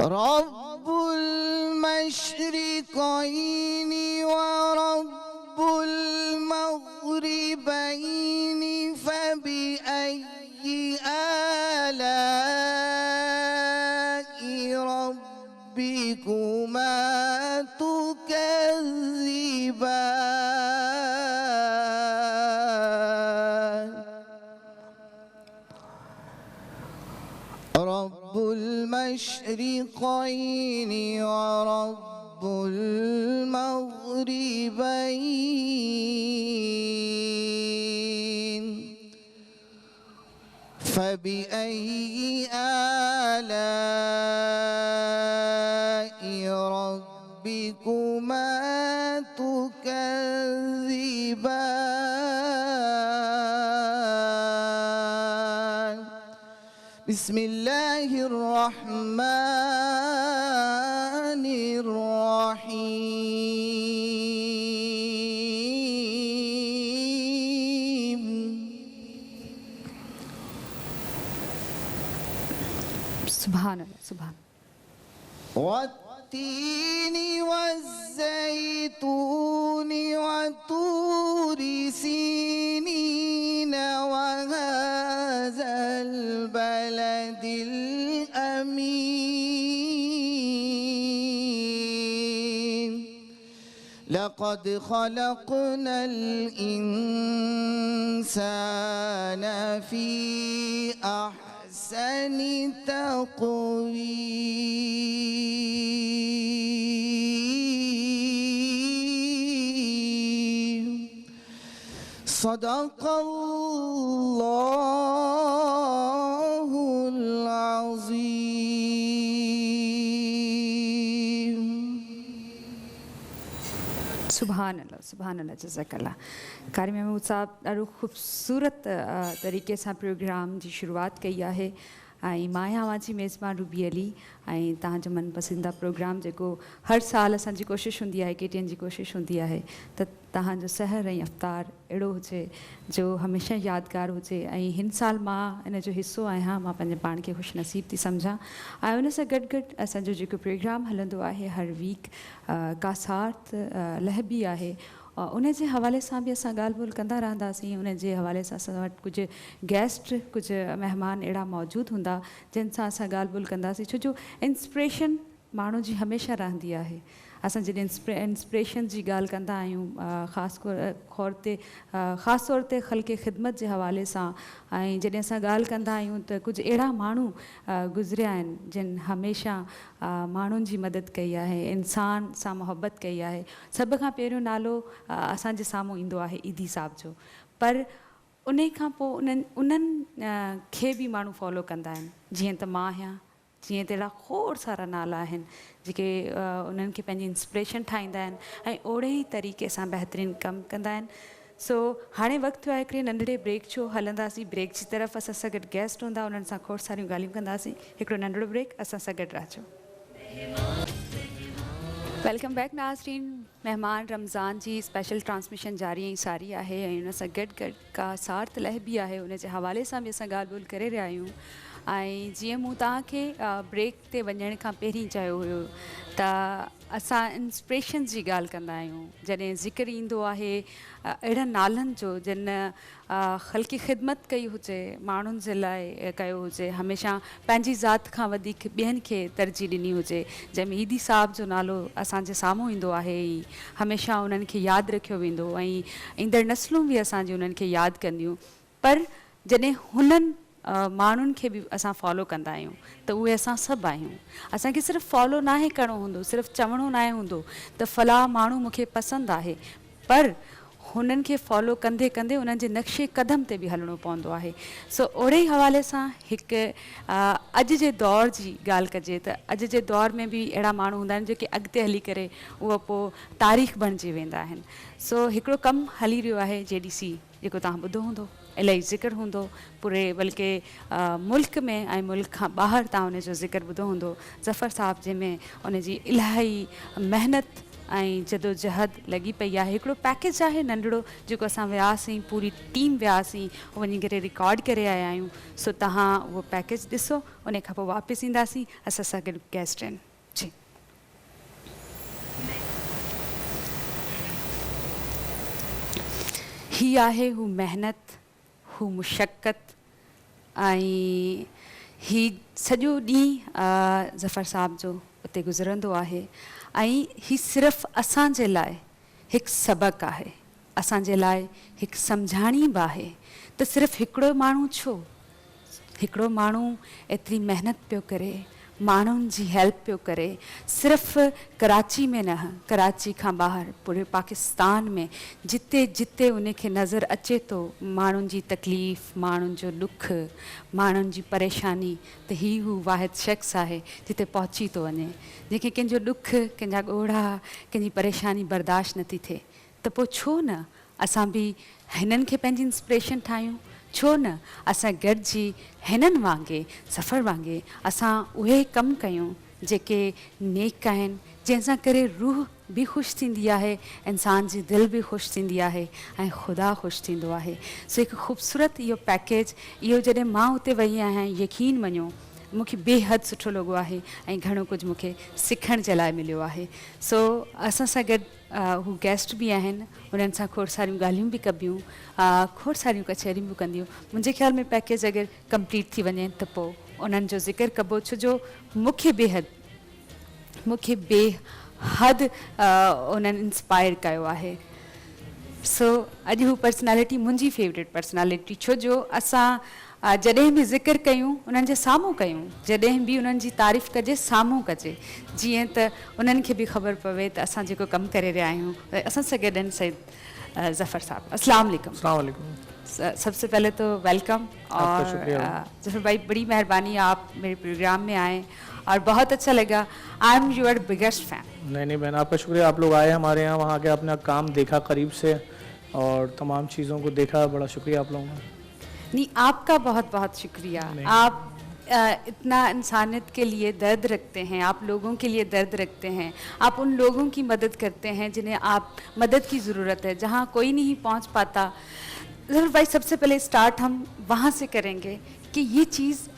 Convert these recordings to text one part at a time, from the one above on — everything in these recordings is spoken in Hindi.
रब्बुल मशरिक़ैनि व रब्बुल मग़रिबैनि फबिअय्यि आलाइ रब्बिकुमा तुकज़्ज़िबान। रब्बुल मशरिक़ैनि व रब्बुल मग़रिबैन फबिअय्यि आलाइ रब्बिकुमा तुकज़्ज़िबान। बिस्मिल्लाहिर रहमानिर रहीम। सुभान अल्लाह, सुभान। वत्तीनि वज़्ज़ैतूनि वतूरि सीनीन वहाज़ल बलदिल अमीन। लक़द ख़लक़नल इंसान फ़ी अहसनि तक़वीम। सदक़ल्लाहुल अज़ीम। सुभान अल्लाह, सुभान अल्लाह, जज़ाकल्लाह। कारी महमूद साहब ॾाढो ख़ूबसूरत तरीक़े सां प्रोग्राम जी शुरूआत कई आहे ऐं मां आहियां जी मेज़बान रूबी अली ऐं तव्हांजो मनपसंदीदा प्रोग्राम जेको हर साल असांजी कोशिशि हूंदी आहे, KTN जी कोशिशि हूंदी आहे त तव्हांजो सहर ऐं अफ़्तार अहिड़ो हुजे जो हमेशह यादगार हुजे। ऐं हिन साल मां इन जो हिसो आहियां, मां पंहिंजे पाण खे ख़ुशि नसीब थी सम्झां। ऐं उन सां गॾु गॾु असांजो जेको प्रोग्राम हलंदो आहे हर वीक का सार्थ लहबी आहे, उन जे हवाले सां बि असां ॻाल्हि ॿोल कंदा रहंदासीं। उन जे हवाले सां असां वटि कुझु गेस्ट, कुझु महिमान अहिड़ा मौजूदु हूंदा जिन सां असां ॻाल्हि ॿोल कंदासीं, छो जो इंस्पिरेशन माण्हू जी हमेशह रहंदी आहे। असां जॾहिं इंस्पिरेशन जी ॻाल्हि कंदा आहियूं ख़ासि तौर ते ख़ल्क़े ख़िदमत जे हवाले सां, ऐं जॾहिं असां ॻाल्हि कंदा आहियूं त कुझु अहिड़ा माण्हू गुज़रिया आहिनि जिन हमेशह माण्हुनि जी मदद कई आहे, इंसान सां मुहबत कई आहे। सभ खां पहिरियों नालो असांजे साम्हूं ईंदो आहे ईदी साहब जो, पर उन खां पोइ उन्हनि खे बि माण्हू फॉलो कंदा आहिनि। जीअं त मां आहियां, जीअं त अहिड़ा खोड़ सारा नाला आहिनि जेके उन्हनि खे पंहिंजी इंस्पिरेशन ठाहींदा आहिनि ऐं ओड़े ई तरीक़े सां बहितरीनु कमु कंदा आहिनि। सो हाणे वक़्तु आहे हिकिड़े नंढड़े ब्रेक जो, हलंदासीं ब्रेक जी तरफ़। असां सां गॾु गेस्ट हूंदा, उन्हनि सां खोड़ सारियूं ॻाल्हियूं कंदासीं। हिकिड़ो नंढड़ो ब्रेक, असां सां गॾु रहजो। वेलकम बैक नाज़रीन। महिमान रमज़ान जी स्पेशल ट्रांसमिशन जारी ऐं सारी आहे ऐं उन सां गॾु गॾु का सार्थ लहबी आहे, उन जे हवाले सां बि असां ॻाल्हि ॿोल करे रहिया आहियूं। ऐं जीअं मूं तव्हांखे ब्रेक ते वञण खां पहिरीं चयो हुयो त असां इंस्पिरेशन जी ॻाल्हि कंदा आहियूं। जॾहिं ज़िक्र ईंदो आहे अहिड़नि नालनि जो जिन ख़ल्क़ी ख़िदमत कई हुजे, माण्हुनि जे लाइ कयो हुजे, हमेशह पंहिंजी ज़ात खां वधीक ॿियनि खे तरजीह ॾिनी हुजे, जंहिंमें ईदी साहब जो नालो असांजे साम्हूं ईंदो आहे। हमेशह उन्हनि खे यादि रखियो वेंदो ऐं ईंदड़ नस्लूं बि असांजी उन्हनि खे यादि कंदियूं। पर जॾहिं हुननि माण्हुनि खे बि असां फॉलो कंदा आहियूं त उहे असां सभु आहियूं। असांखे सिर्फ़ु फॉलो नाहे करिणो हूंदो, सिर्फ़ु चवणो नाहे हूंदो त फ़लाह माण्हू मूंखे पसंदि आहे, पर हुननि खे फॉलो कंदे कंदे उन्हनि जे नक्शे क़दम ते बि हलणो पवंदो आहे। सो ओड़े ई हवाले सां हिकु अॼु जे दौर जी ॻाल्हि कजे त अॼु जे दौर में बि अहिड़ा माण्हू हूंदा आहिनि जेके अॻिते हली करे उहो पोइ तारीख़ बणिजी वेंदा आहिनि। सो हिकिड़ो कमु हली रहियो आहे JDC, जेको तव्हां ॿुधो हूंदो, इलाही ज़िक्र हूंदो पूरे बल्कि मुल्क में ऐं मुल्क खां ॿाहिरि तव्हां उनजो ज़िक्र ॿुधो हूंदो। ज़फ़र साहब जंहिंमें उनजी इलाही महिनत ऐं जदोजहद लॻी पई आहे। हिकिड़ो पैकेज आहे नंढड़ो जेको असां वियासीं, पूरी टीम वियासीं, वञी करे रिकॉर्ड करे आया आहियूं। सो तव्हां उहो पैकेज ॾिसो, उन खां पोइ वापसि ईंदासीं। असां सां गॾु गेस्ट आहिनि जी। ही आहे हू महिनत, हू मुशक़त, ऐं ही सॼो ॾींहुं ज़फ़र साहब जो उते गुज़रंदो आहे। ऐं ही सिर्फ़ु असांजे लाइ हिकु सबक़ु आहे, असांजे लाइ हिकु सम्झाणी बि आहे त सिर्फ़ु हिकिड़ो माण्हू छो, हिकिड़ो माण्हू एतिरी महिनत पियो करे, माण्हुनि जी हेल्प पियो करे, सिर्फ़ु कराची में न, कराची खां ॿाहिरि पूरे पाकिस्तान में जिते जिते उनखे नज़र अचे थो माण्हुनि जी तकलीफ़, माण्हुनि जो ॾुख, माण्हुनि जी परेशानी, त ही हू वाहिद शख़्स आहे जिते पहुची थो वञे। जंहिंखे कंहिंजो ॾुख, कंहिंजा ॻोढ़ा, कंहिंजी परेशानी बर्दाश्त नथी थिए, त पोइ छो न असां बि हिननि खे पंहिंजी इंस्पिरेशन ठाहियूं। छो न असां गॾिजी हिननि वांगुरु ज़फ़र वांगुरु असां उहे कमु कयूं जेके नेक आहिनि, जंहिंसां करे रूह बि ख़ुशि थींदी आहे, इंसान जी दिलि बि ख़ुशि थींदी आहे ऐं ख़ुदा ख़ुशि थींदो आहे। सो हिकु ख़ूबसूरत इहो पैकेज, इहो जॾहिं मां उते वई आहियां, यकीन मञो मूंखे बेहद सुठो लॻो आहे ऐं घणो कुझु मूंखे सिखण जे लाइ मिलियो आहे। सो असां सां गॾु हू गेस्ट बि आहिनि, उन्हनि सां खोड़ सारियूं ॻाल्हियूं बि कबियूं, खोड़ सारियूं कचहरियूं बि कंदियूं। मुंहिंजे ख़्याल में पैकेज अगरि कंप्लीट थी वञे त पोइ उन्हनि जो ज़िक्र कबो, छो जो मूंखे बेहद उन्हनि इंस्पायर कयो आहे। सो अॼु हू पर्सनैलिटी मुंहिंजी फेवरेट पर्सनैलिटी, छो जो असां जॾहिं बि ज़िक्र कयूं उन्हनि जे साम्हूं कयूं, जॾहिं बि उन्हनि जी तारीफ़ कजे साम्हूं कजे, जीअं त उन्हनि खे बि ख़बर पवे त असां जेको कमु करे रहिया आहियूं। असां सां गॾु आहिनि सईद ज़फ़र साहब। अस्सलाम वालेकुम। सबसे पहले तो वेलकम, और ज़फ़र भाई बड़ी मेहरबानी आप मेरे प्रोग्राम में आए और बहुत अच्छा लगा। I am your biggest fan. नहीं बहन, आपका शुक्रिया, आप लोग आए हमारे यहाँ, वहाँ के अपना काम देखा करीब से और तमाम चीज़ों को देखा, बड़ा शुक्रिया आप लोगों का। नहीं, आपका बहुत बहुत शुक्रिया। आप इतना इंसानियत के लिए दर्द रखते हैं, आप लोगों के लिए दर्द रखते हैं, आप उन लोगों की मदद करते हैं जिन्हें आप मदद की ज़रूरत है, जहाँ कोई नहीं पहुँच पाता। ज़रूर भाई, सबसे पहले स्टार्ट हम वहाँ से करेंगे कि ये चीज़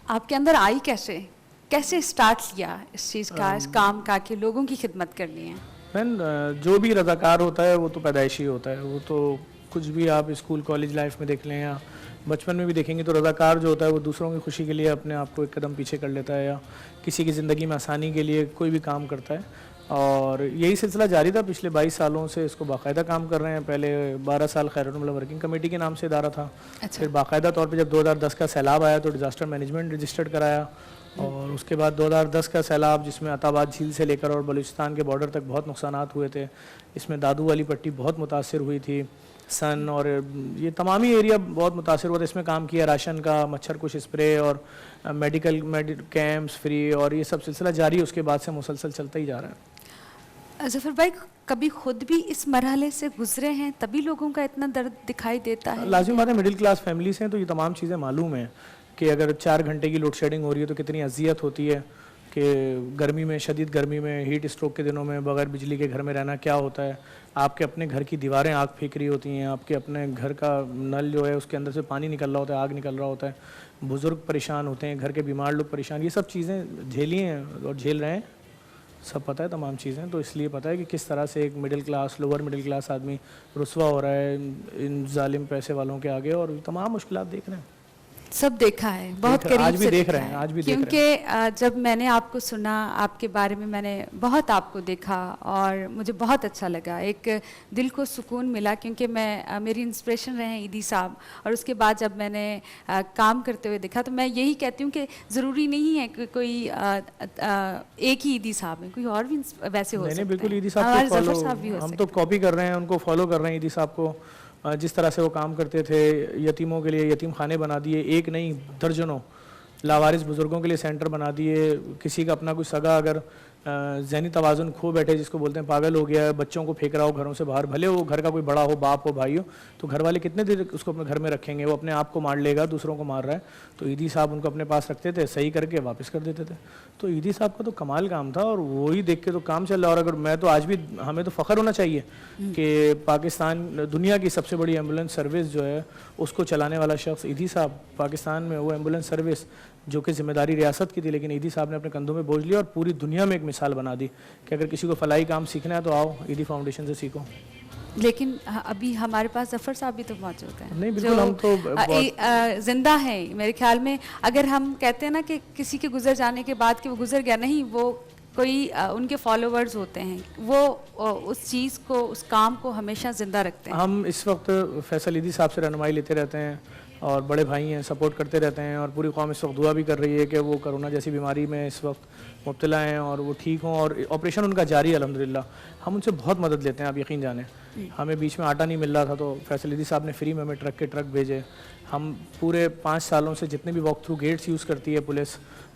आपके अंदर आई कैसे स्टार्ट किया इस चीज़ का, इस काम का, कि लोगों की खिदमत करनी है। मैन, जो भी रज़ाकार होता है वो तो पैदाइशी होता है, वो तो कुछ भी आप स्कूल कॉलेज लाइफ में देख लें या बचपन में भी देखेंगे, तो रज़ाकार जो होता है वो दूसरों की खुशी के लिए अपने आप को एक कदम पीछे कर लेता है या किसी की ज़िंदगी में आसानी के लिए कोई भी काम करता है। और यही सिलसिला जारी था पिछले 22 सालों से, इसको बाकायदा काम कर रहे हैं। पहले 12 साल खैरुल वर्किंग कमेटी के नाम से इदारा था। अच्छा। फिर बाकायदा तौर पे जब 2010 का सैलाब आया तो डिज़ास्टर मैनेजमेंट रजिस्टर्ड कराया, और उसके बाद 2010 का सैलाब जिसमें अताबाद झील से लेकर और बलूचिस्तान के बॉर्डर तक बहुत नुकसानात हुए थे, इसमें दादू वाली पट्टी बहुत मुतासिर हुई थी, सन और ये तमाम ही एरिया बहुत मुतासिर हुआ था। इसमें काम किया, राशन का, मच्छर कुश स्प्रे और मेडिकल कैंप्स फ्री, और ये सब सिलसिला जारी उसके बाद से मुसलसल चलता ही जा रहा है। ज़फ़र भाई, कभी खुद भी इस मरहले से गुजरे हैं तभी लोगों का इतना दर्द दिखाई देता है? लाजिम बात है, मिडिल क्लास फैमिली से हैं तो ये तमाम चीज़ें मालूम हैं कि अगर 4 घंटे की लोड शेडिंग हो रही है तो कितनी अजियत होती है, कि गर्मी में, शदीद गर्मी में, हीट स्ट्रोक के दिनों में बग़ैर बिजली के घर में रहना क्या होता है। आपके अपने घर की दीवारें आग फेंक रही होती हैं, आपके अपने घर का नल जो है उसके अंदर से पानी निकल रहा होता है, आग निकल रहा होता है, बुज़ुर्ग परेशान होते हैं, घर के बीमार लोग परेशान, ये सब चीज़ें झेली हैं और झेल रहे हैं, सब पता है तमाम चीज़ें। तो इसलिए पता है कि किस तरह से एक middle class, lower middle class आदमी रुस्वा हो रहा है इन जालिम पैसे वालों के आगे, और तमाम मुश्किलात देख रहे हैं। सब देखा है, बहुत करीब आज भी से देख रहे हैं, आज भी देख रहे हैं। क्योंकि जब मैंने आपको सुना, आपके बारे में मैंने बहुत आपको देखा और मुझे बहुत अच्छा लगा, एक दिल को सुकून मिला, क्योंकि मेरी इंस्पिरेशन रहे हैं ईदी साहब, और उसके बाद जब मैंने काम करते हुए देखा तो मैं यही कहती हूँ कि ज़रूरी नहीं है कि कोई एक ही ईदी साहब है, कोई और भी वैसे हो सकते हैं। बिल्कुल, ईदी साहब को फॉलो, हम तो कॉपी कर रहे हैं, उनको फॉलो कर रहे हैं। ईदी साहब को जिस तरह से वो काम करते थे, यतीमों के लिए यतीम खाने बना दिए, एक नहीं दर्जनों लावारिस बुज़ुर्गों के लिए सेंटर बना दिए। किसी का अपना कोई सगा अगर ज़हनी तवाज़ुन खो बैठे, जिसको बोलते हैं पागल हो गया है, बच्चों को फेंक रहा हो घरों से बाहर, भले वो घर का कोई बड़ा हो, बाप हो, भाई हो, तो घर वाले कितने देर उसको अपने घर में रखेंगे, वो अपने आप को मार लेगा, दूसरों को मार रहा है। तो ईदी साहब उनको अपने पास रखते थे, सही करके वापस कर देते थे। तो ईदी साहब का तो कमाल काम था और वही देख के तो काम चल रहा है। और अगर मैं तो आज भी, हमें तो फ़ख्र होना चाहिए कि पाकिस्तान दुनिया की सबसे बड़ी एम्बुलेंस सर्विस जो है उसको चलाने वाला शख्स ईदी साहब पाकिस्तान में, वो एम्बुलेंस सर्विस जो कि जिम्मेदारी रियासत की थी, लेकिन ईदी साहब ने अपने कंधों में बोझ लिया और पूरी दुनिया में एक मिसाल बना दी कि अगर किसी को फलाई काम सीखना है तो आओ ईदी फाउंडेशन से सीखो। लेकिन अभी हमारे पास जफर साहब भी तो मौजूद हैं, नहीं बिल्कुल, हम तो जिंदा हैं मेरे ख्याल में। अगर हम कहते हैं ना कि किसी के गुजर जाने के बाद कि वो गुजर गया, नहीं, वो कोई उनके फॉलोवर्स होते हैं, वो उस चीज़ को, उस काम को हमेशा ज़िंदा रखते हैं। हम इस वक्त फैसल ईदी साहब से रहनुमाई लेते रहते हैं और बड़े भाई हैं, सपोर्ट करते रहते हैं, और पूरी कौम इस वक्त दुआ भी कर रही है कि वो कोरोना जैसी बीमारी में इस वक्त मुब्तला हैं और वो ठीक हों, और ऑपरेशन उनका जारी है अल्हम्दुलिल्लाह। हम उनसे बहुत मदद लेते हैं, आप यकीन जाने। हमें बीच में आटा नहीं मिल रहा था तो फैसल ईदी साहब ने फ्री में हमें ट्रक के ट्रक भेजे। हम पूरे 5 सालों से जितने भी वॉक थ्रू गेट्स यूज़ करती है पुलिस,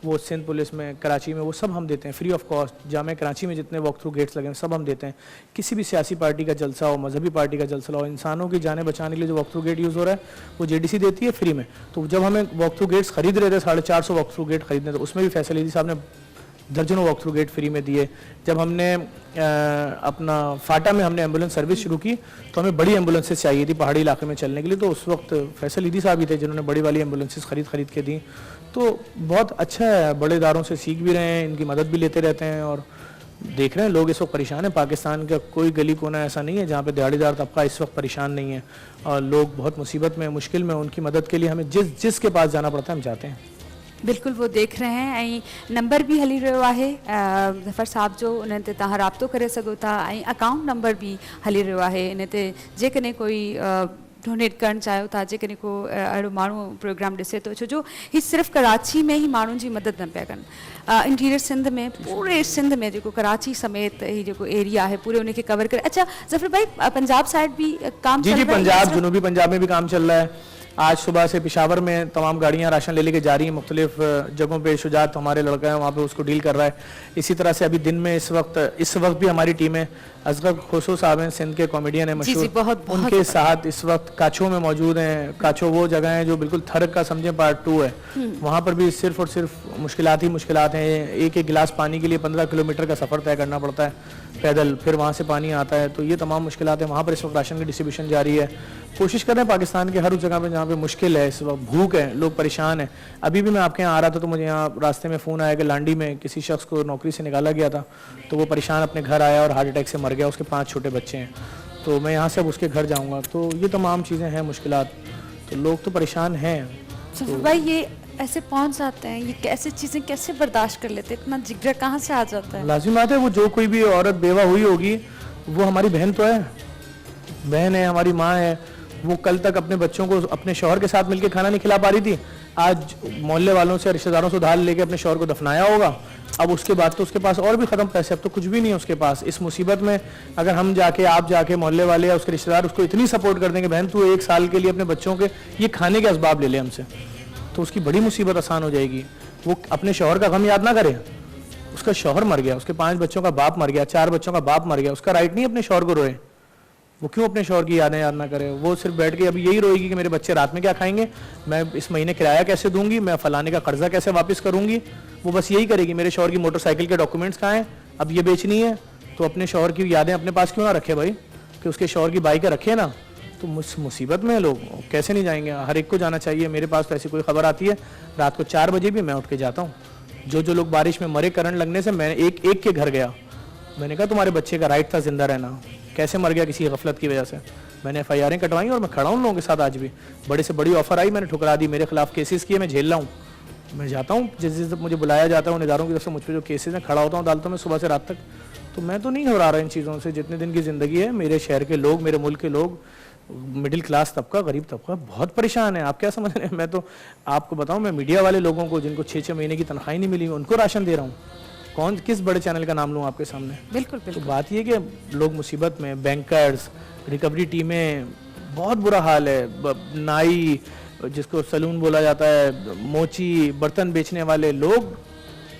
वो सिंध पुलिस में, कराची में, वो सब हम देते हैं फ्री ऑफ कॉस्ट। जामे कराची में जितने वॉक थ्रू गेट्स लगे हैं सब हम देते हैं। किसी भी सियासी पार्टी का जलसा हो, मजहबी पार्टी का जलसा हो, इंसानों की जानें बचाने के लिए जो वॉक थ्रू गेट यूज़ हो रहा है वो JDC देती है फ्री में। तो जब हमें वॉक थ्रू गेट्स खरीद रहे थे, 450 वॉक थ्रू गेट खरीदने, तो उसमें भी फैसल ईदी साहब ने दर्जनों वॉक थ्रू गेट फ्री में दिए। जब हमने अपना फाटा में हमने एम्बुलेंस सर्विस शुरू की तो हमें बड़ी एम्बुलेंसेस चाहिए थी पहाड़ी इलाके में चलने के लिए, तो उस वक्त फैसल ईदी साहब ही थे जिन्होंने बड़ी वाली एम्बुलेंसेस खरीद के दी। तो बहुत अच्छा है, बड़े इदारों से सीख भी रहे हैं, इनकी मदद भी लेते रहते हैं और देख रहे हैं लोग इस वक्त परेशान है। पाकिस्तान का कोई गली कोना ऐसा नहीं है जहाँ पे दिहाड़ीदार तबका इस वक्त परेशान नहीं है, और लोग बहुत मुसीबत में, मुश्किल में, उनकी मदद के लिए हमें जिसके पास जाना पड़ता है हम जाते हैं। बिल्कुल वो देख रहे हैं। ऐं नंबर भी हली रहियो आहे ज़फ़र साहब जो, उन ते तव्हां राब्तो करे सघो था, ऐं अकाउंट नंबर भी हली रहियो आहे। इन ते जेकॾहिं कोई डोनेट करणु चाहियो था, जेकॾहिं को अहिड़ो माण्हू प्रोग्राम ॾिसे थो, छो जो हीअ सिर्फ़ु कराची में ही माण्हुनि जी मदद न पिया कनि, इंटीरियर सिंध में, पूरे सिंध में जेको कराची समेत ही जेको एरिया है पूरे उनखे कवर करे। अच्छा ज़फ़र भाई, पंजाब साइड भी काम जी जी, पंजाब, जनूबी पंजाब में भी काम चल रहा है। आज सुबह से पेशावर में तमाम गाड़ियां राशन ले लेके जा रही हैं मुख्तलिफ जगहों पे। शुजात हमारे लड़का है वहाँ पे, उसको डील कर रहा है। इसी तरह से अभी दिन में इस वक्त भी हमारी टीम है, असगर खोसो साहब हैं, सिंध के कॉमेडियन है मशहूर, उनके साथ इस वक्त काछो में मौजूद हैं। काछो वो जगह है जो बिल्कुल थर का समझे पार्ट 2 है, वहाँ पर भी सिर्फ और सिर्फ मुश्किलात ही मुश्किलात हैं। एक गिलास पानी के लिए 15 किलोमीटर का सफ़र तय करना पड़ता है पैदल, फिर वहाँ से पानी आता है। तो ये तमाम मुश्किलात हैं। वहाँ पर इस वक्त राशन की डिस्ट्रीब्यूशन जारी है। कोशिश कर रहे हैं पाकिस्तान के हर उस जगह पे जहाँ पे मुश्किल है, इस वक्त भूख है, लोग परेशान हैं। अभी भी मैं आपके यहाँ आ रहा था तो मुझे यहाँ रास्ते में फ़ोन आया कि लांडी में किसी शख्स को नौकरी से निकाला गया था, तो वो परेशान अपने घर आया और हार्ट अटैक से मर गया। उसके 5 छोटे बच्चे हैं। तो मैं यहाँ से अब उसके घर जाऊँगा। तो ये तमाम चीज़ें हैं, मुश्किलात, तो लोग तो परेशान हैं। तो भाई ये ऐसे पहुँच जाते हैं, ये कैसे चीज़ें कैसे बर्दाश्त कर लेते हैं, इतना जिगरा कहाँ से आ जाता है? लाजिम बात है, वो जो कोई भी औरत बेवा हुई होगी वो हमारी बहन तो है, बहन है, हमारी माँ है। वो कल तक अपने बच्चों को अपने शौहर के साथ मिलकर खाना नहीं खिला पा रही थी, आज मोहल्ले वालों से, रिश्तेदारों से उधार लेके अपने शौहर को दफनाया होगा। अब उसके बाद तो उसके पास और भी ख़त्म पैसे, अब तो कुछ भी नहीं है उसके पास। इस मुसीबत में अगर हम जाके, आप जाके, मोहल्ले वाले या उसके रिश्तेदार उसको इतनी सपोर्ट कर देंगे, बहन तू 1 साल के लिए अपने बच्चों के ये खाने के असबाब ले ले हमसे, तो उसकी बड़ी मुसीबत आसान हो जाएगी। वो अपने शौहर का गम याद ना करे, उसका शौहर मर गया, उसके 5 बच्चों का बाप मर गया, 4 बच्चों का बाप मर गया, उसका राइट नहीं अपने शौहर को रोए। वो क्यों अपने शौहर की यादें याद ना करे? वो सिर्फ बैठ के अभी यही रोएगी कि मेरे बच्चे रात में क्या खाएंगे, मैं इस महीने किराया कैसे दूंगी, मैं फलाने का कर्जा कैसे वापस करूंगी। वो बस यही करेगी, मेरे शौहर की मोटरसाइकिल के डॉक्यूमेंट्स कहाँ हैं, अब ये बेचनी है, तो अपने शौहर की यादें अपने पास क्यों ना रखे भाई, कि उसके शौहर की बाइक रखे ना। तो मुसीबत में लोग कैसे नहीं जाएंगे? हर एक को जाना चाहिए। मेरे पास तो ऐसी कोई खबर आती है रात को 4 बजे भी मैं उठ के जाता हूँ। जो लोग बारिश में मरे करंट लगने से, मैं एक के घर गया, मैंने कहा तुम्हारे बच्चे का राइट था जिंदा रहना, कैसे मर गया किसी गफलत की वजह से। मैंने FIR कटवाई और मैं खड़ा हूँ लोगों के साथ आज भी। बड़े से बड़ी ऑफर आई, मैंने ठुकरा दी, मेरे खिलाफ केसेस किए, मैं झेल रहा हूँ। मैं जाता हूँ जिस मुझे बुलाया जाता है उन इदारों की तरफ से, मुझ पर जो केसेस हैं खड़ा होता हूँ अदालतों में सुबह से रात तक। तो मैं तो नहीं घबरा रहा इन चीज़ों से। जितने दिन की ज़िंदगी है, मेरे शहर के लोग, मेरे मुल्क के लोग, मिडिल क्लास तबका, गरीब तबका बहुत परेशान है। आप क्या समझ रहे हैं? मैं तो आपको बताऊं, मैं मीडिया वाले लोगों को जिनको 6-6 महीने की तनख्वाही नहीं मिली, उनको राशन दे रहा हूँ। कौन, किस बड़े चैनल का नाम लूँ आपके सामने? बिल्कुल बिल्कुल। तो बात ये कि लोग मुसीबत में, बैंकर्स, रिकवरी टीमें, बहुत बुरा हाल है। नाई, जिसको सलून बोला जाता है, मोची, बर्तन बेचने वाले लोग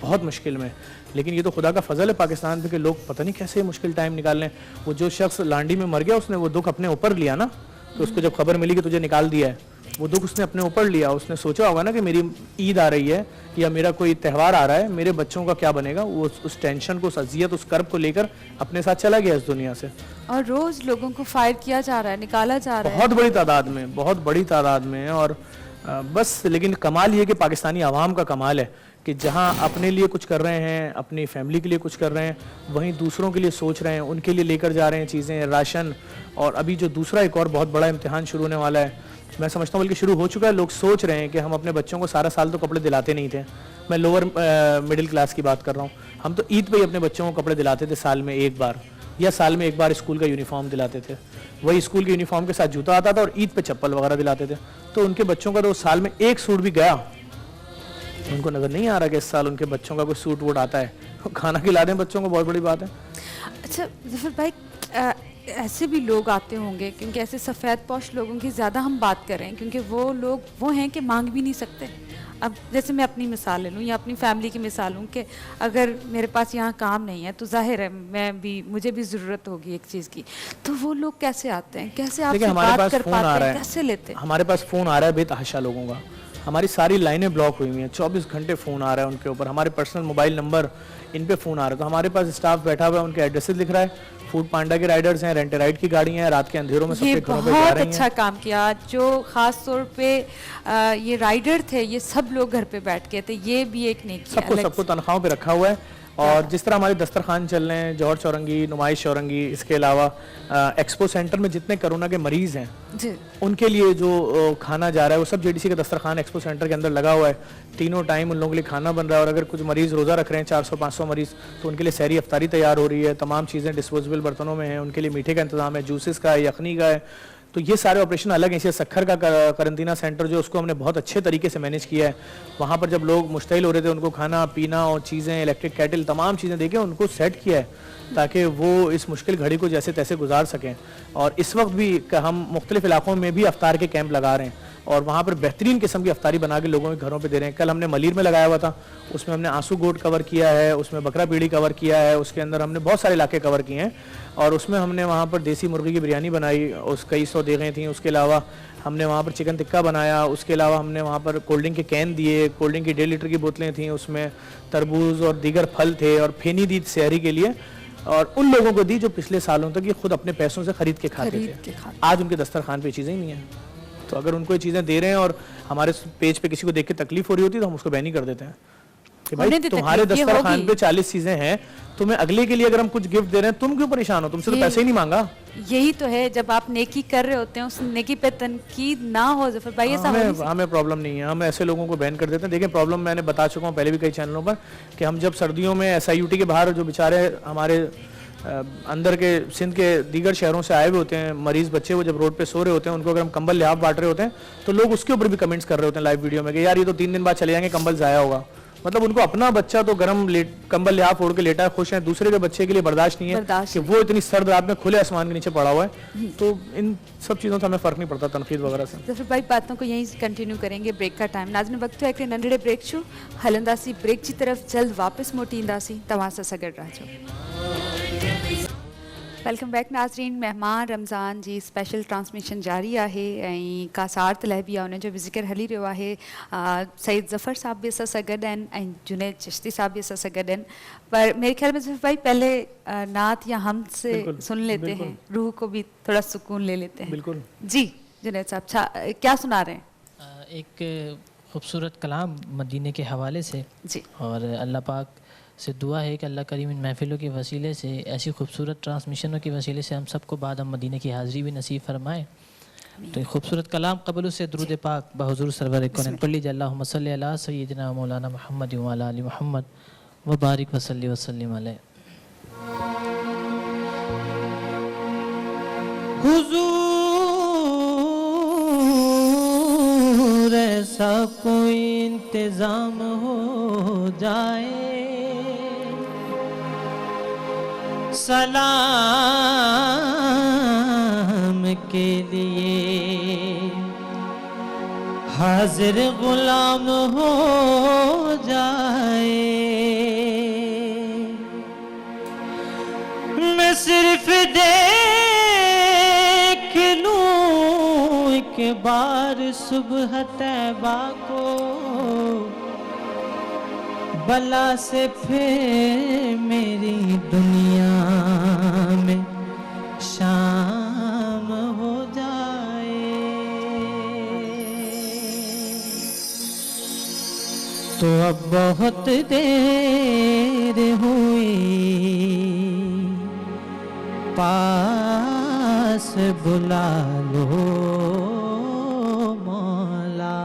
बहुत मुश्किल में। लेकिन ये तो खुदा का फजल है पाकिस्तान पे कि लोग पता नहीं कैसे मुश्किल टाइम निकाल लें। वो जो शख्स लांडी में मर गया उसने वो दुख अपने ऊपर लिया ना, कि उसको जब खबर मिली कि तुझे निकाल दिया है, वो दुख उसने अपने ऊपर लिया। उसने सोचा होगा ना कि मेरी ईद आ रही है या मेरा कोई त्यौहार आ रहा है, मेरे बच्चों का क्या बनेगा। वो उस टेंशन को, उस अजियत, उस कर्ब को लेकर अपने साथ चला गया इस दुनिया से। और रोज लोगों को फायर किया जा रहा है, निकाला जा रहा है बहुत बड़ी तादाद में, बहुत बड़ी तादाद में। और बस लेकिन कमाल ये कि पाकिस्तानी आवाम का कमाल है कि जहाँ अपने लिए कुछ कर रहे हैं, अपनी फैमिली के लिए कुछ कर रहे हैं, वहीं दूसरों के लिए सोच रहे हैं, उनके लिए लेकर जा रहे हैं चीज़ें, राशन। और अभी जो दूसरा एक और बहुत बड़ा इम्तिहान शुरू होने वाला है, मैं समझता हूँ बल्कि शुरू हो चुका है। लोग सोच रहे हैं कि हम अपने बच्चों को सारा साल तो कपड़े दिलाते नहीं थे। मैं लोअर मिडिल क्लास की बात कर रहा हूँ। हम तो ईद पे ही अपने बच्चों को कपड़े दिलाते थे साल में एक बार, या साल में एक बार स्कूल का यूनिफॉर्म दिलाते थे। वही स्कूल के यूनिफॉर्म के साथ जूता आता था और ईद पे चप्पल वगैरह दिलाते थे। तो उनके बच्चों का तो साल में एक सूट भी गया, उनको नजर नहीं आ रहा कि इस साल उनके बच्चों का कोई सूट वूट आता है। खाना खिला दें बच्चों को, बहुत बड़ी बात है। अच्छा ज़फ़र भाई, ऐसे भी लोग आते होंगे, क्योंकि ऐसे सफ़ेद पोश लोगों की ज़्यादा हम बात कर रहे हैं, क्योंकि वो लोग वो हैं कि मांग भी नहीं सकते। अब जैसे मैं अपनी मिसाल ले लूँ या अपनी फैमिली की मिसाल लूँ कि अगर मेरे पास यहाँ काम नहीं है तो जाहिर है मुझे भी ज़रूरत होगी एक चीज़ की, तो वो लोग कैसे आते हैं, कैसे आपसे बात कर पाते हैं, कैसे लेते हैं? हमारे पास फ़ोन आ रहा है बेतहाशा लोगों का, हमारी सारी लाइनें ब्लॉक हुई हुई हैं, 24 घंटे फ़ोन आ रहा है उनके ऊपर, हमारे पर्सनल मोबाइल नंबर इन पे फ़ोन आ रहा है। तो हमारे पास स्टाफ बैठा हुआ है, उनके एड्रेसेस लिख रहा है। फूड पांडा के राइडर्स हैं, रेंट राइड की गाड़ियां हैं, रात के अंधेरों में सबके घरों पे जा रही हैं। बहुत अच्छा काम किया। जो ख़ास तौर पे ये राइडर थे, ये सब लोग घर पे बैठ के थे, ये भी एक नेकी है। सबको तनख्वाहों पे रखा हुआ है। और जिस तरह हमारे दस्तरखान चल रहे हैं, जौहर चौरंगी, नुमाइश चौरंगी, इसके अलावा एक्सपो सेंटर में जितने कोरोना के मरीज़ हैं उनके लिए जो खाना जा रहा है वो सब जेडीसी का दस्तरखान एक्सपो सेंटर के अंदर लगा हुआ है। तीनों टाइम उन लोगों के लिए खाना बन रहा है। और अगर कुछ मरीज़ रोज़ा रख रहे हैं, 400-500 मरीज़, तो उनके लिए सहरी अफ्तारी तैयार हो रही है। तमाम चीज़ें डिस्पोजेबल बर्तनों में हैं, उनके लिए मीठे का इंतजाम है, जूसेस का है, यखनी का है। तो ये सारे ऑपरेशन अलग हैं। इसे सखर का करंतना सेंटर जो उसको हमने बहुत अच्छे तरीके से मैनेज किया है। वहाँ पर जब लोग मुश्तिल हो रहे थे उनको खाना पीना और चीज़ें, इलेक्ट्रिक कैटल, तमाम चीज़ें देके उनको सेट किया है ताकि वो इस मुश्किल घड़ी को जैसे तैसे गुजार सकें। और इस वक्त भी हम मुख्तलिफ इलाकों में भी अफ्तार के कैंप लगा रहे हैं और वहाँ पर बेहतरीन किस्म की अफ्तारी बना के लोगों के घरों पे दे रहे हैं। कल हमने मलीर में लगाया हुआ था, उसमें हमने आंसू गोट कवर किया है, उसमें बकरा पीढ़ी कवर किया है, उसके अंदर हमने बहुत सारे इलाके कवर किए हैं। और उसमें हमने वहाँ पर देसी मुर्गी की बिरयानी बनाई, उस कई 100 देगें थी। उसके अलावा हमने वहाँ पर चिकन टिक्का बनाया। उसके अलावा हमने वहाँ पर कोल्ड ड्रिंक के कैन दिए, कोल्ड ड्रिंक की 1.5 लीटर की बोतलें थी, उसमें तरबूज और दीगर फल थे और फेनी दी सहरी के लिए। और उन लोगों को दी जो पिछले सालों तक ये खुद अपने पैसों से खरीद के खाते थे। आज उनके दस्तरखान पे चीज़ें ही नहीं है। तो अगर उनको ये चीज़ें दे रहे हैं और हमारे पेज पे किसी को देख के तकलीफ हो रही होती है तो हम उसको बैन ही कर देते हैं कि भाई तुम्हारे दस्तरखान पे 40 चीज़ें हैं, तुम्हें अगले के लिए अगर हम कुछ गिफ्ट दे रहे हैं तुम क्यों परेशान हो, तुमसे तो पैसे ही नहीं मांगा। यही तो है, जब आप नेकी कर रहे होते हैं उस नेकी पे तनकीद ना हो। ज़फ़र भाई हमें प्रॉब्लम नहीं है, हम ऐसे लोगों को बैन कर देते हैं। देखिए प्रॉब्लम मैंने बता चुका हूँ पहले भी कई चैनलों पर कि हम जब सर्दियों में SIUT के बाहर जो बेचारे हमारे अंदर के सिंध के दीगर शहरों से आए हुए होते हैं मरीज़ बच्चे, वो जब रोड पे सो रहे होते हैं उनको अगर हम कंबल लिहाफ बांट रहे होते हैं तो लोग उसके ऊपर भी कमेंट्स कर रहे होते हैं लाइव वीडियो में कि यार ये तो 3 दिन बाद चले जाएंगे, कंबल ज़ाया होगा। मतलब उनको अपना बच्चा तो गर्म कंबल लिहाफ ओढ़ के लेटा है, खुश है, दूसरे के बच्चे के लिए बर्दाश्त नहीं है कि वो इतनी सर्द रात में खुले आसमान के नीचे पड़ा हुआ है। तो इन सब चीज़ों से हमें फ़र्क नहीं पड़ता तनकीद वगैरह से। तो फिर भाई बातों को यहीं कंटिन्यू करेंगे। ब्रेक का टाइम नाज़रीन वक्त है कि नंढड़े ब्रेक छू हलंदासी, ब्रेक की तरफ जल्द वापस मोटींदासी, तव्हां सां सगड़ रहिजो। वेलकम बैक नाज़रीन। मेहमान रमज़ान जी स्पेशल ट्रांसमिशन जारी है ऐं का सार तलहबी आहे उनजो बि ज़िक्र हली रहियो आहे। सईद ज़फ़र साहब भी असां सां गॾु आहिनि ऐं जुनैद चिश्ती साहब भी असां सां गॾु आहिनि। पर मेरे ख्याल में सिर्फ भाई पहले नात या हम से सुन लेते हैं, रूह को भी थोड़ा सुकून ले लेते हैं। बिल्कुल जी जुनैद साहब क्या सुना रहे हैं? एक खूबसूरत कलाम मदीने के हवाले से जी, और अल्लाह पाक से दुआ है कि अल्लाह करीम इन महफ़िलों के वसीले से, ऐसी खूबसूरत ट्रांसमिशनों के वसीले से हम सबको बाद हम मदीने की हाज़िरी भी नसीब फरमाए। तो ये खूबसूरत कलाम कबल से दुरूद पाक बहुज़ूर सरवर कौनैन पढ़ लीजिए। अल्लाहुम्मा सल्ली अला सय्यिदिना मौलाना मुहम्मद व अला आलि मुहम्मद व बारिक वसल्लि वसल्लिम अलैहि। हुज़ूर ऐसा कोई इंतज़ाम हो जाए, सलाम के लिए हाजिर गुलाम हो जाए। देख लूं एक बार सुबह तैबा को, बला से फिर मेरी दुनिया में शाम हो जाए। तो अब बहुत देर हुई, पास बुला लो मौला।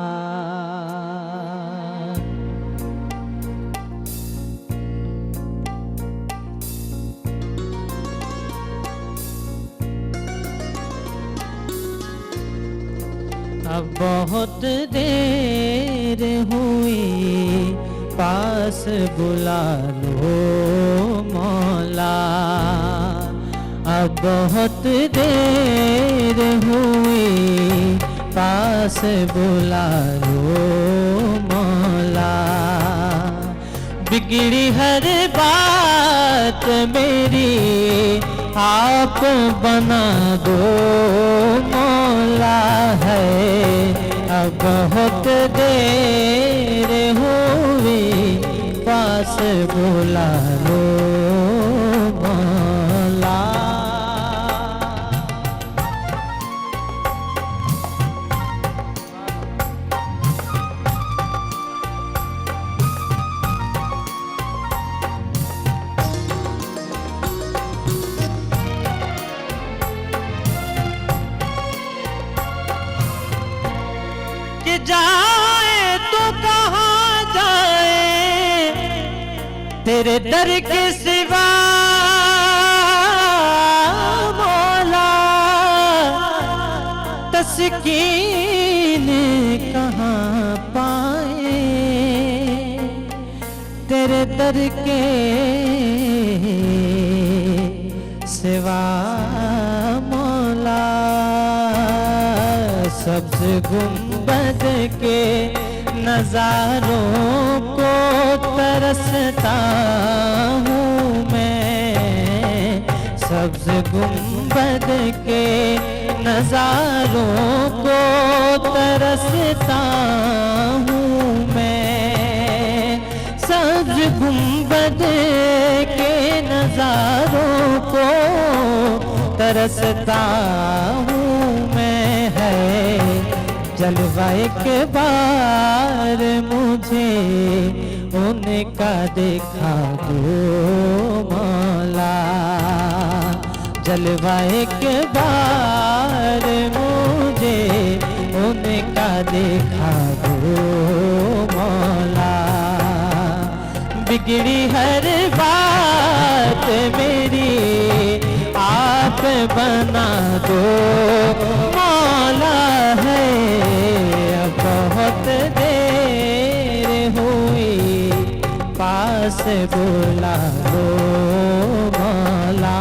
अब बहुत देर हुई, पास बुला लो मौला। अब बहुत देर हुई, पास बुला लो मौला। बिगड़ी हर बात मेरी आप बना दो मौला है। अब बहुत देर हुई, पास बुला लो मौला। कि जाए तो कहाँ जाए तेरे दर के सिवा मौला। तस्कीन कहाँ पाए तेरे दर के सिवा मौला। सब्ज गुंबद के नजारों को तरसता हूँ मैं। सब्ज गुंबद के नजारों को तरसता हूँ मैं। सब्ज गुंबद के नजारों को तरसता हूँ मैं। है जलवा एक बार मुझे उनका देखा दो मौला। जलवा एक बार मुझे उनका देखा दो मौला। बिगड़ी हर बात मेरी आप बना दो मौला है। अब बहुत देर हुई, पास बुला लो मौला।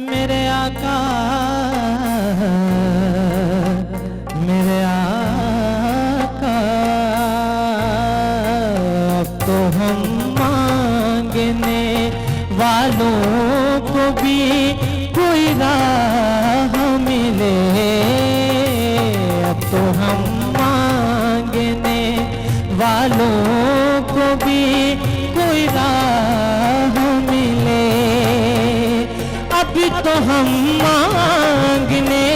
मेरे आका अब तो हम मांगने वालों को भी कोई राह मिले। अब तो हम मांगने वालों को भी कोई राह मिले। अभी तो हम मांगने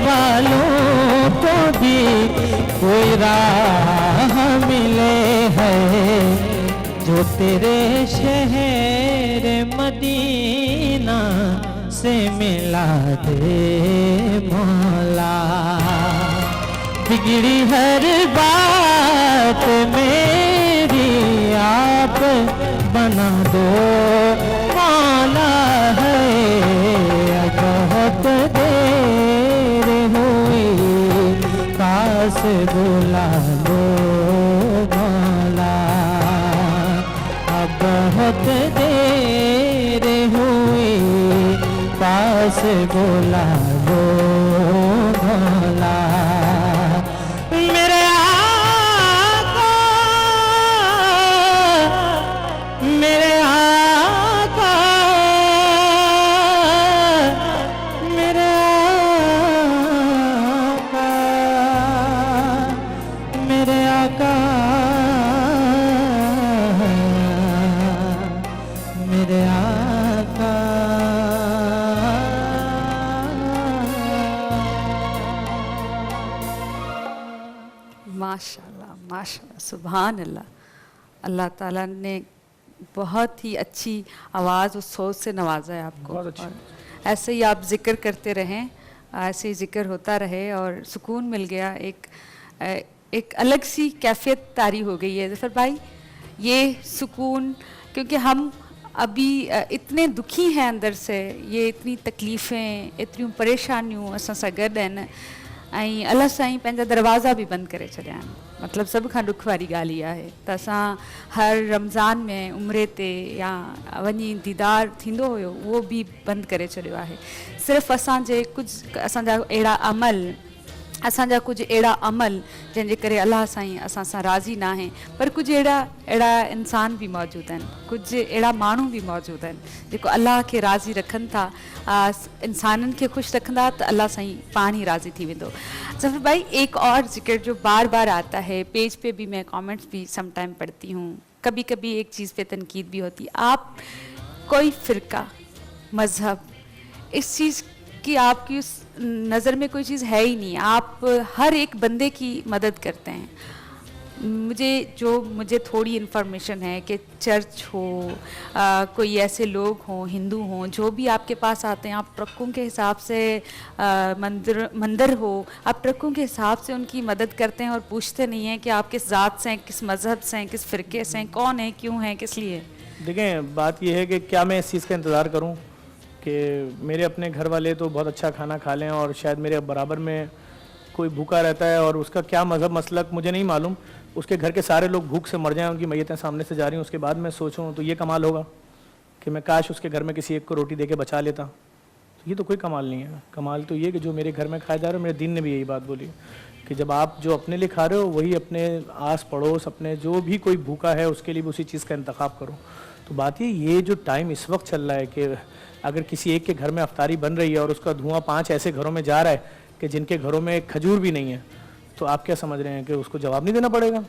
वालों को भी कोई राह मिले है। जो तेरे शहर मदीना से मिला दे मौला। बिगड़ी हर बात मेरी आप बना दो मौला है। से बोला लो भोला मेरे आका मेरे आका मेरे आका मेरे आका मेरे आका माशाल्लाह माशाल्लाह सुभान अल्लाह। अल्लाह ताला ने बहुत ही अच्छी आवाज़ और सोच से नवाजा है आपको। बहुत अच्छी। और ऐसे ही आप जिक्र करते रहें, ऐसे ही जिक्र होता रहे और सुकून मिल गया। एक अलग सी कैफियत तारी हो गई है ज़फ़र भाई, ये सुकून, क्योंकि हम अभी इतने दुखी हैं अंदर से, ये इतनी तकलीफ़ें इतनी परेशानियूं असां सां गॾु आहिनि ऐं अलाह साईं पंहिंजा दरवाज़ा बि बंदि करे छॾिया आहिनि। मतिलबु सभ खां ॾुख वारी ॻाल्हि इहा आहे त असां हर रमज़ान में उमिरे ते या वञी दीदार थींदो हुयो उहो बि बंदि करे छॾियो आहे। सिर्फ़ु असांजा कुझु अहिड़ा अमल जंहिंजे करे अलाह साईं असां सां राज़ी न आहे, पर कुझु अहिड़ा इंसान बि मौजूदु आहिनि, कुझु अहिड़ा माण्हू बि मौजूदु आहिनि जेको अलाह खे राज़ी रखनि था। इंसाननि खे ख़ुशि रखंदा त अल्लाह साईं पाण ही राज़ी थी वेंदो। ज़फ़र भाई, एक और जिक्र जो बार बार आता है, पेज पे भी मैं कमेंट्स भी सम टाइम पढ़ती हूँ, कभी कभी एक चीज़ पे तनकीद भी होती है। आप कोई फ़िरका मज़हब इस चीज़ कि आपकी उस नज़र में कोई चीज़ है ही नहीं, आप हर एक बंदे की मदद करते हैं। मुझे थोड़ी इन्फॉर्मेशन है कि चर्च हो, कोई ऐसे लोग हों, हिंदू हों, जो भी आपके पास आते हैं, आप ट्रकों के हिसाब से मंदिर हो, आप ट्रकों के हिसाब से उनकी मदद करते हैं और पूछते नहीं हैं कि आप किस ज़ात से हैं, किस मज़हब से हैं, किस फ़िरके से हैं, कौन है, क्यों हैं, किस लिए। देखें, बात यह है कि क्या मैं इस चीज़ का इंतज़ार करूं कि मेरे अपने घर वाले तो बहुत अच्छा खाना खा लें और शायद मेरे बराबर में कोई भूखा रहता है और उसका क्या मज़हब मसलक मुझे नहीं मालूम, उसके घर के सारे लोग भूख से मर जाएं, उनकी मैयतें सामने से जा रही हैं, उसके बाद मैं सोचूं तो ये कमाल होगा कि मैं काश उसके घर में किसी एक को रोटी दे के बचा लेता। तो ये तो कोई कमाल नहीं है। कमाल तो ये कि जो मेरे घर में खाया जा रहा है, मेरे दीन ने भी यही बात बोली कि जब आप जो अपने लिए खा रहे हो वही अपने आस पड़ोस, अपने जो भी कोई भूखा है उसके लिए भी उसी चीज़ का इंतखाब करो। तो बात ये जो टाइम इस वक्त चल रहा है कि अगर किसी एक के घर में अफ्तारी बन रही है और उसका धुआं 5 ऐसे घरों में जा रहा है कि जिनके घरों में खजूर भी नहीं है, तो आप क्या समझ रहे हैं कि उसको जवाब नहीं देना पड़ेगा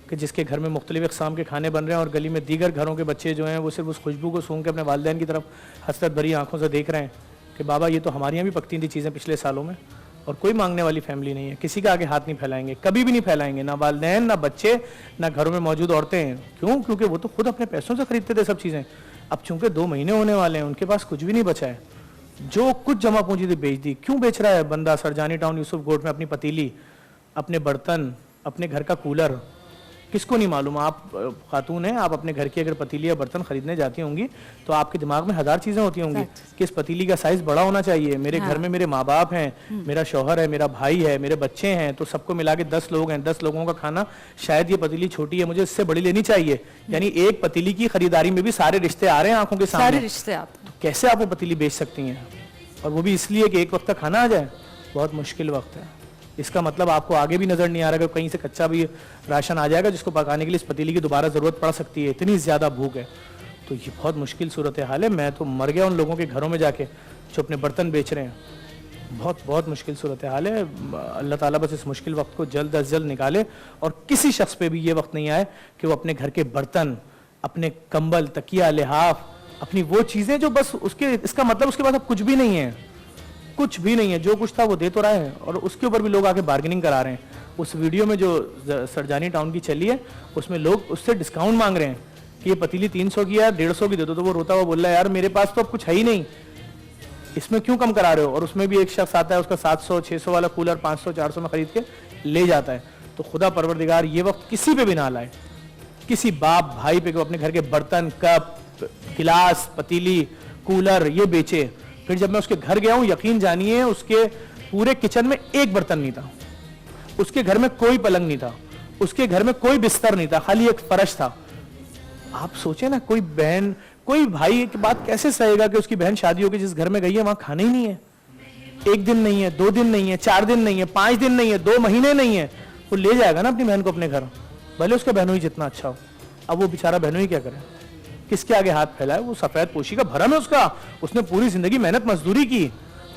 कि जिसके घर में मुख्तलिफ अक़साम के खाने बन रहे हैं और गली में दीगर घरों के बच्चे जो हैं वो सिर्फ उस खुशबू को सूंघ के अपने वालिदैन की तरफ हसरत भरी आंखों से देख रहे हैं कि बाबा ये तो हमारे यहाँ भी पकती थी चीज़ें पिछले सालों में, और कोई मांगने वाली फैमिली नहीं है, किसी का आगे हाथ नहीं फैलाएंगे, कभी भी नहीं फैलाएंगे, ना वालिदैन, ना बच्चे, ना घरों में मौजूद औरतें हैं। क्यों? क्योंकि वो तो खुद अपने पैसों से खरीदते थे सब चीज़ें। अब चूंकि 2 महीने होने वाले हैं, उनके पास कुछ भी नहीं बचा है, जो कुछ जमा पूंजी थी बेच दी। क्यों बेच रहा है बंदा सरजानी टाउन यूसुफ गोट में अपनी पतीली, अपने बर्तन, अपने घर का कूलर? किसको नहीं मालूम? आप खातून हैं, आप अपने घर की अगर पतीली या बर्तन खरीदने जाती होंगी तो आपके दिमाग में 1000 चीज़ें होती होंगी कि इस पतीली का साइज़ बड़ा होना चाहिए, मेरे घर में मेरे माँ बाप हैं, मेरा शौहर है, मेरा भाई है, मेरे बच्चे हैं, तो सबको मिला के 10 लोग हैं, 10 लोगों का खाना, शायद ये पतीली छोटी है, मुझे इससे बड़ी लेनी चाहिए। यानी एक पतीली की खरीदारी में भी सारे रिश्ते आ रहे हैं आंखों के सामने, सारे रिश्ते आते हैं। तो कैसे आप वो पतीली बेच सकती हैं? और वो भी इसलिए कि एक वक्त का खाना आ जाए। बहुत मुश्किल वक्त है। इसका मतलब आपको आगे भी नज़र नहीं आ रहा कि कहीं से कच्चा भी राशन आ जाएगा जिसको पकाने के लिए इस पतीली की दोबारा ज़रूरत पड़ सकती है, इतनी ज़्यादा भूख है। तो ये बहुत मुश्किल सूरत हाल है। मैं तो मर गया उन लोगों के घरों में जाके जो अपने बर्तन बेच रहे हैं। बहुत बहुत मुश्किल सूरत हाल है। अल्लाह ताला बस इस मुश्किल वक्त को जल्द अज जल्द निकाले और किसी शख्स पे भी ये वक्त नहीं आए कि वो अपने घर के बर्तन, अपने कंबल, तकिया, लिहाफ, अपनी वो चीज़ें जो बस उसके, इसका मतलब उसके पास अब कुछ भी नहीं है, कुछ भी नहीं है, जो कुछ था वो दे तो रहा है और उसके ऊपर भी लोग आके बार्गेनिंग करा रहे हैं। उस वीडियो में जो सरजानी टाउन की चली है उसमें लोग उससे डिस्काउंट मांग रहे हैं कि ये पतीली 300 की है, 150 की दे दो, तो वो रोता हुआ बोल रहा है यार मेरे पास तो अब कुछ है ही नहीं, इसमें क्यों कम करा रहे हो? और उसमें भी एक शख्स आता है उसका 700-600 वाला कूलर 500-400 में खरीद के ले जाता है। तो खुदा परवरदिगार ये वक्त किसी पे भी ना लाए, किसी बाप भाई पे, अपने घर के बर्तन, कप, गिलास, पतीली, कूलर ये बेचे। फिर जब मैं उसके घर गया हूं, यकीन जानिए उसके पूरे किचन में एक बर्तन नहीं था, उसके घर में कोई पलंग नहीं था, उसके घर में कोई बिस्तर नहीं था, खाली एक फर्श था। आप सोचे ना, कोई बहन, कोई भाई की बात कैसे सहेगा कि उसकी बहन शादी होगी जिस घर में गई है वहां खाना ही नहीं है, 1 दिन नहीं है, 2 दिन नहीं है, 4 दिन नहीं है, 5 दिन नहीं है, 2 महीने नहीं है, वो ले जाएगा ना अपनी बहन को अपने घर, भले उसका बहनोई जितना अच्छा हो। अब वो बेचारा बहनोई क्या करे, किसके आगे हाथ फैलाए? वो सफेद पोशी का भरम है उसका, उसने पूरी जिंदगी मेहनत मजदूरी की,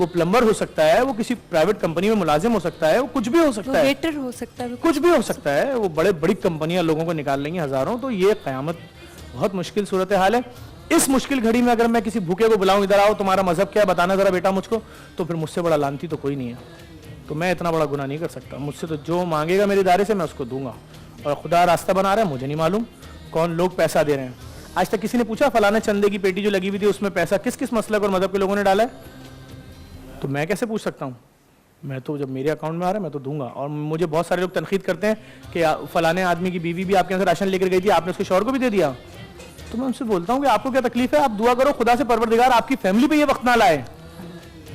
वो प्लम्बर हो सकता है, वो किसी प्राइवेट कंपनी में मुलाजिम हो सकता है, वो कुछ भी हो सकता है, वेटर हो सकता है, कुछ भी हो सकता है, वो बड़े बड़ी कंपनियां लोगों को निकाल लेंगी हजारों। तो ये कयामत बहुत मुश्किल सूरत हाल है। इस मुश्किल घड़ी में अगर मैं किसी भूखे को बुलाऊं, इधर आओ तुम्हारा मजहब क्या है बताना जरा बेटा मुझको, तो फिर मुझसे बड़ा लानती तो कोई नहीं है। तो मैं इतना बड़ा गुनाह नहीं कर सकता, मुझसे तो जो मांगेगा मेरे दायरे से मैं उसको दूंगा, और खुदा रास्ता बना रहा है, मुझे नहीं मालूम कौन लोग पैसा दे रहे हैं। आज तक किसी ने पूछा फलाना चंदे की पेटी जो लगी हुई थी उसमें पैसा किस किस मसलक और मजहब के लोगों ने डाला है? तो मैं कैसे पूछ सकता हूँ? मैं तो जब मेरे अकाउंट में आ रहा है मैं तो दूंगा। और मुझे बहुत सारे लोग तनकीद करते हैं कि फलाने आदमी की बीवी भी आपके यहाँ से राशन लेकर गई थी, आपने उसके शौहर को भी दे दिया। तो मैं उनसे बोलता हूँ कि आपको क्या तकलीफ है, आप दुआ करो खुदा से परवरदिगार आपकी फैमिली पे ये वक्त ना लाए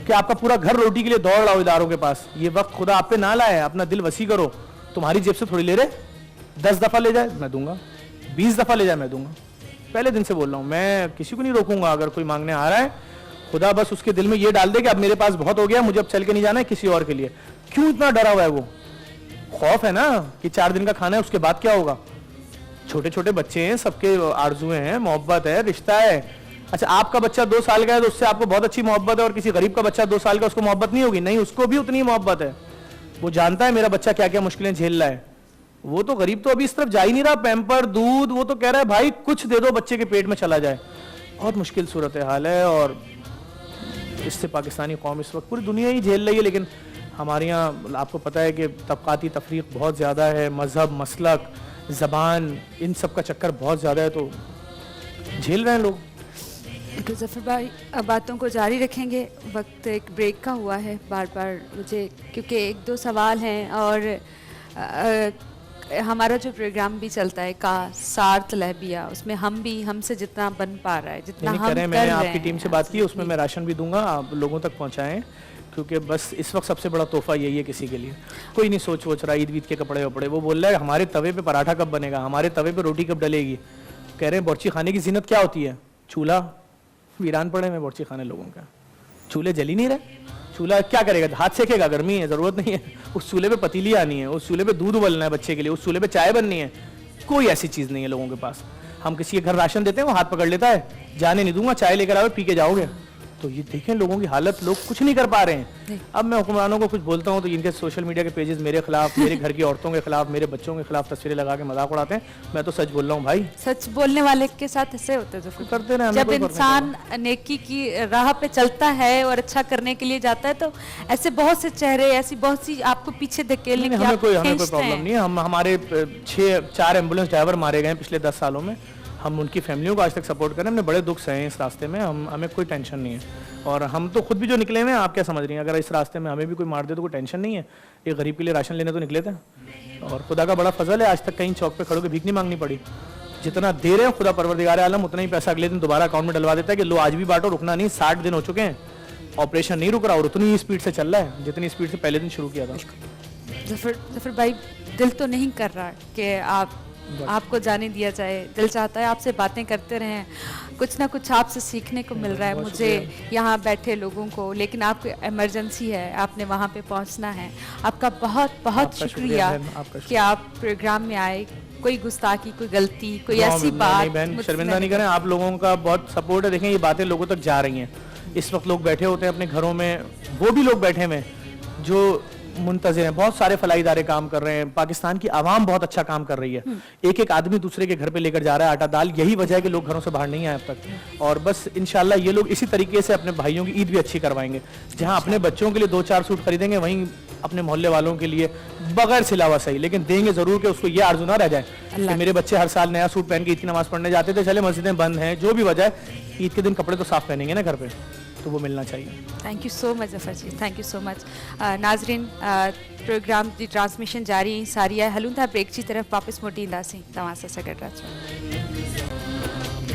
कि आपका पूरा घर रोटी के लिए दौड़ रहा हो इदारों के पास। ये वक्त खुदा आप पे ना लाए, अपना दिल वसी करो। तुम्हारी जेब से थोड़ी ले रहे, 10 दफा ले जाए मैं दूंगा, 20 दफा ले जाए मैं दूंगा। पहले दिन से बोल रहा हूँ, मैं किसी को नहीं रोकूंगा। अगर कोई मांगने आ रहा है, खुदा बस उसके दिल में ये डाल दे कि अब मेरे पास बहुत हो गया, मुझे अब चल के नहीं जाना है किसी और के लिए। क्यों इतना डरा हुआ है? वो खौफ है ना कि 4 दिन का खाना है, उसके बाद क्या होगा। छोटे छोटे बच्चे हैं, सबके आरजुएं हैं, मोहब्बत है, रिश्ता है। अच्छा, आपका बच्चा 2 साल का है तो उससे आपको बहुत अच्छी मोहब्बत है, और किसी गरीब का बच्चा 2 साल का, उसको मोहब्बत नहीं होगी? नहीं, उसको भी उतनी मोहब्बत है। वो जानता है मेरा बच्चा क्या क्या मुश्किलें झेल रहा है। वो तो गरीब तो अभी इस तरफ जा ही नहीं रहा, पैम्पर दूध, वो तो कह रहा है भाई कुछ दे दो बच्चे के पेट में चला जाए। बहुत मुश्किल सूरत हाल है, और इससे पाकिस्तानी कौम इस वक्त पूरी दुनिया ही झेल रही है। लेकिन हमारे यहाँ आपको पता है कि तबकाती तफरीक बहुत ज़्यादा है, मजहब, मसलक, ज़बान, इन सब का चक्कर बहुत ज़्यादा है, तो झेल रहे हैं लोग। जफर भाई, अब बातों को जारी रखेंगे, वक्त एक ब्रेक का हुआ है। बार बार मुझे क्योंकि 1-2 सवाल हैं, और हमारा जो प्रोग्राम भी चलता है का सार्थ लहबिया, उसमें हम भी हमसे जितना बन पा रहा है, जितना हम कर रहे हैं। मैंने आपकी टीम से बात की, उसमें मैं राशन भी दूंगा, आप लोगों तक पहुंचाएं, क्योंकि बस इस वक्त सबसे बड़ा तोहफा यही है किसी के लिए। कोई नहीं सोच रहा ईद वीद के कपड़े वपड़े, वो बोल रहा है हमारे तवे पे पराठा कब बनेगा, हमारे तवे पे रोटी कब डलेगी। कह रहे हैं बोर्ची खाने की जीनत क्या होती है? चूल्हा। वीरान पड़े में बोर्ची खाने लोगों का, चूल्हे जल ही नहीं रहे। चूल्हा क्या करेगा? हाथ सेकेगा, गर्मी है, जरूरत नहीं है। उस चूल्हे पे पतीली आनी है, उस चूल्हे पे दूध उबलना है बच्चे के लिए, उस चूल्हे पे चाय बननी है। कोई ऐसी चीज नहीं है लोगों के पास। हम किसी के घर राशन देते हैं, वो हाथ पकड़ लेता है, जाने नहीं दूंगा, चाय लेकर आओ, पी के जाओगे। तो ये देखें लोगों की हालत, लोग कुछ नहीं कर पा रहे हैं। अब मैं हुक्मरानों को कुछ बोलता हूँ तो इनके सोशल मीडिया के पेजेस मेरे खिलाफ, मेरे घर की औरतों के खिलाफ, मेरे बच्चों के खिलाफ तस्वीरें लगा के मजाक उड़ाते हैं। मैं तो सच बोल रहा हूँ भाई, सच बोलने वाले के साथ ऐसे होता है जो करते रहे। जब इंसान नेकी की राह पे चलता है और अच्छा करने के लिए जाता है, तो ऐसे बहुत से चेहरे, ऐसी बहुत सी आपको पीछे धकेलने की हमें कोई प्रॉब्लम नहीं है। हम हमारे 4 एम्बुलेंस ड्राइवर मारे गए पिछले 10 सालों में, हम उनकी फैमिलियों को आज तक सपोर्ट करें। हमने बड़े दुख सहे इस रास्ते में, हमें कोई टेंशन नहीं है। और हम तो खुद भी जो निकले हुए हैं, आप क्या समझ रही हैं, अगर इस रास्ते में हमें भी कोई मार दे तो कोई टेंशन नहीं है। एक गरीब के लिए राशन लेने तो निकले थे, और खुदा का बड़ा फजल है, आज तक कहीं चौक पे खड़ों के भीख नहीं मांगनी पड़ी। जितना दे रहे हैं खुदा परवरदिगार आलम उतना ही पैसा अगले दिन दोबारा अकाउंट में डलवा देता है कि लो आज भी बांटो, रुकना नहीं। 60 दिन हो चुके हैं, ऑपरेशन नहीं रुक रहा, और उतनी ही स्पीड से चल रहा है जितनी स्पीड से पहले दिन शुरू किया था। जफर भाई, दिल तो नहीं कर रहा कि आपको जाने दिया जाए, दिल चाहता है आपसे बातें करते रहें, कुछ ना कुछ आपसे सीखने को मिल रहा है मुझे यहाँ बैठे लोगों को। लेकिन आपको इमरजेंसी है, आपने वहाँ पे पहुँचना है। आपका बहुत बहुत शुक्रिया कि आप प्रोग्राम में आए। कोई गुस्ताखी, कोई गलती, कोई ऐसी बात, बहन शर्मिंदा नहीं करें। आप लोगों का बहुत सपोर्ट है, देखें ये बातें लोगों तक जा रही हैं। इस वक्त लोग बैठे होते हैं अपने घरों में, वो भी लोग बैठे हुए जो मुंतज़िर हैं। बहुत सारे फलाई इदारे काम कर रहे हैं, पाकिस्तान की आवाम बहुत अच्छा काम कर रही है। एक एक आदमी दूसरे के घर पे लेकर जा रहा है आटा दाल। यही वजह है कि लोग घरों से बाहर नहीं आए अब तक। और बस इंशाल्लाह ये लोग इसी तरीके से अपने भाइयों की ईद भी अच्छी करवाएंगे। जहां अपने बच्चों के लिए 2-4 सूट खरीदेंगे, वहीं अपने मोहल्ले वालों के लिए बगैर सिलावा सही, लेकिन देंगे जरूर कि उसको ये आरज़ू ना रह जाए कि मेरे बच्चे हर साल नया सूट पहन के ईद की नमाज पढ़ने जाते थे, चले मस्जिदें बंद हैं, जो भी वजह है, ईद के दिन कपड़े तो साफ पहनेंगे ना घर पे। तो वो मिलना चाहिए। Thank you so much Zafar ji, thank you so much. नाज़रीन, प्रोग्राम जी ट्रांसमिशन जारी सारी आहे। हलूं था ब्रेक जी तरफ़, वापसि मोटींदासीं तव्हां सां गॾु अचो।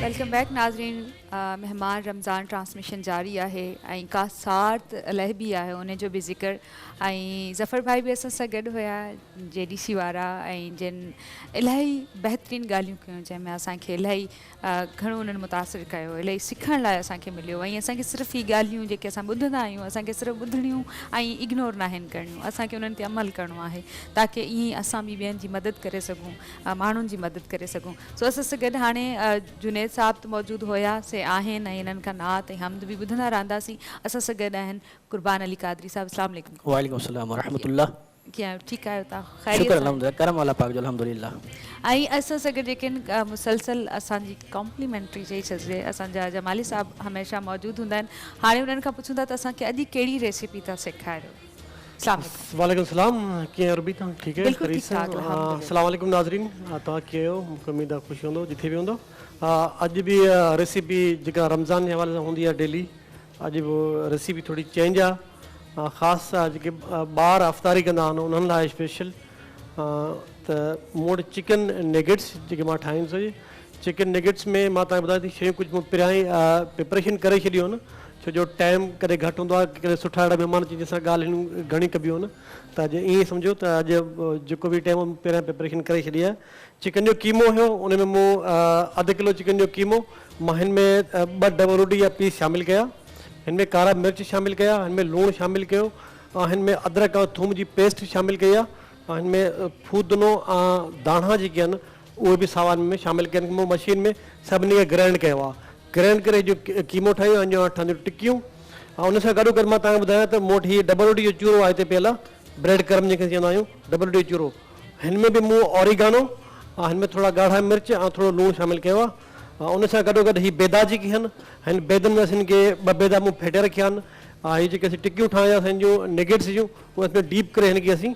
वेलकम बैक नाज़रीन। मेहमान रमज़ान ट्रांसमिशन जारी आहे ऐं का सार्थ अलह बि आहे, उन जो बि ज़िक्र। ऐं ज़फ़र भाई बि असां सां गॾु हुया, JDC वारा, ऐं जिन इलाही बहितरीन ॻाल्हियूं कयूं, जंहिंमें असांखे इलाही घणो उन्हनि मुतासिर कयो, इलाही सिखण लाइ असांखे मिलियो। ऐं असांखे सिर्फ़ु ई ॻाल्हियूं जेके असां ॿुधंदा आहियूं, असांखे सिर्फ़ु ॿुधणियूं ऐं इग्नोर न आहिनि करणियूं, असांखे उन्हनि ते अमल करिणो आहे, ताकी ईअं असां बि ॿियनि जी मदद करे सघूं, माण्हुनि जी मदद करे सघूं। सो असां सां गॾु हाणे जुनेद साहब मौजूदु हुया से आहिनि, ऐं इन्हनि खां नात ऐं हमद बि ॿुधंदा रहंदासीं। असां सां गॾु आहिनि कुर्बान अली कादरी साहब। अस्सलाम वालेकुम। वालेकुम अस्सलाम व रहमतुल्लाह। कीअं ठीकु आहियो तव्हां? शुक्र ख़ैरियत? अल्हम्दुलिल्लाह, करम वाला पाक जो अल्हम्दुलिल्लाह। ऐं असां सां गॾु जेके मुसलसल असांजी कॉम्प्लीमेंट्री चई छॾिजे, असांजा जमाली साहब हमेशह मौजूदु हूंदा आहिनि। हाणे उन्हनि खां पुछूं था त असांखे अॼु कहिड़ी रेसिपी था सेखारियो? वालेकुम सलाम, कीअं अरबी तव्हां ठीकु आहे? बिल्कुलु ठीकु ठाक, अल्हम्दुलिल्लाह। अस्सलाम वालेकुम नाज़रीन, तव्हां कीअं आहियो? मूंखे उमेद आहे ख़ुशि हूंदो जिथे बि हूंदो। अॼु बि रेसिपी जेका रमज़ान जे हवाले सां हूंदी आहे डेली, अॼु बि रेसिपी थोरी चेंज आहे। ख़ासि जेके ॿार अफ़्तारी कंदा आहिनि उन्हनि लाइ स्पेशल। त मूं वटि चिकन नेगेट्स जेके मां ठाहींदुसि। चिकन नेगेट्स में मां तव्हांखे ॿुधायां थी शयूं कुझु मूं पहिरियां ई प्रिपरेशन करे छॾियो न, छो जो टाइम कॾहिं घटि हूंदो आहे, कॾहिं सुठा अहिड़ा महिमान अची जंहिंसां ॻाल्हियूं घणी कबियूं आहिनि। त अॼु ईअं सम्झो त अॼु जेको बि टाइम पहिरियां प्रिपरेशन करे छॾी आहे। चिकन जो कीमो हुयो, उन में मूं अधु किलो चिकन जो कीमो, मां हिन में 2 डबल रोटी जा पीस शामिलु कया, हिन में कारा मिर्च शामिलु कया, हिन में लूणु शामिलु कयो, हिन में अदरक ऐं थूम जी पेस्ट शामिलु कई आहे, हिन में फूदनो ऐं दाणा जेके आहिनि उहे बि सावा में शामिलु कया आहिनि। मूं मशीन में सभिनी खे ग्राइंड कयो आहे, ग्राइंड करे जो कीमो ठाहियो, अञा ठहंदियूं टिकियूं। ऐं उन सां गॾोगॾु मां तव्हांखे ॿुधायां त मूं वटि हीअ डबल रोटी जो चूरो आहे हिते पियल आहे, ब्रेड क्रम जंहिंखे चवंदा आहियूं, डबल रोटी जो चूरो। हिन में बि मूं ऑरिगानो, हिन में थोरा ॻाढ़ा मिर्च ऐं थोरो लूणु शामिलु कयो आहे। उन सां गॾोगॾु हीअ बेदा जेकी आहिनि, हिन बेदनि में असां खे 2 बेदा मूं फेटे रखिया आहिनि। हीअ जेके असीं टिकियूं ठाहियासीं जूं नेगेट्स जूं, उहे असां डीप करे हिनखे असीं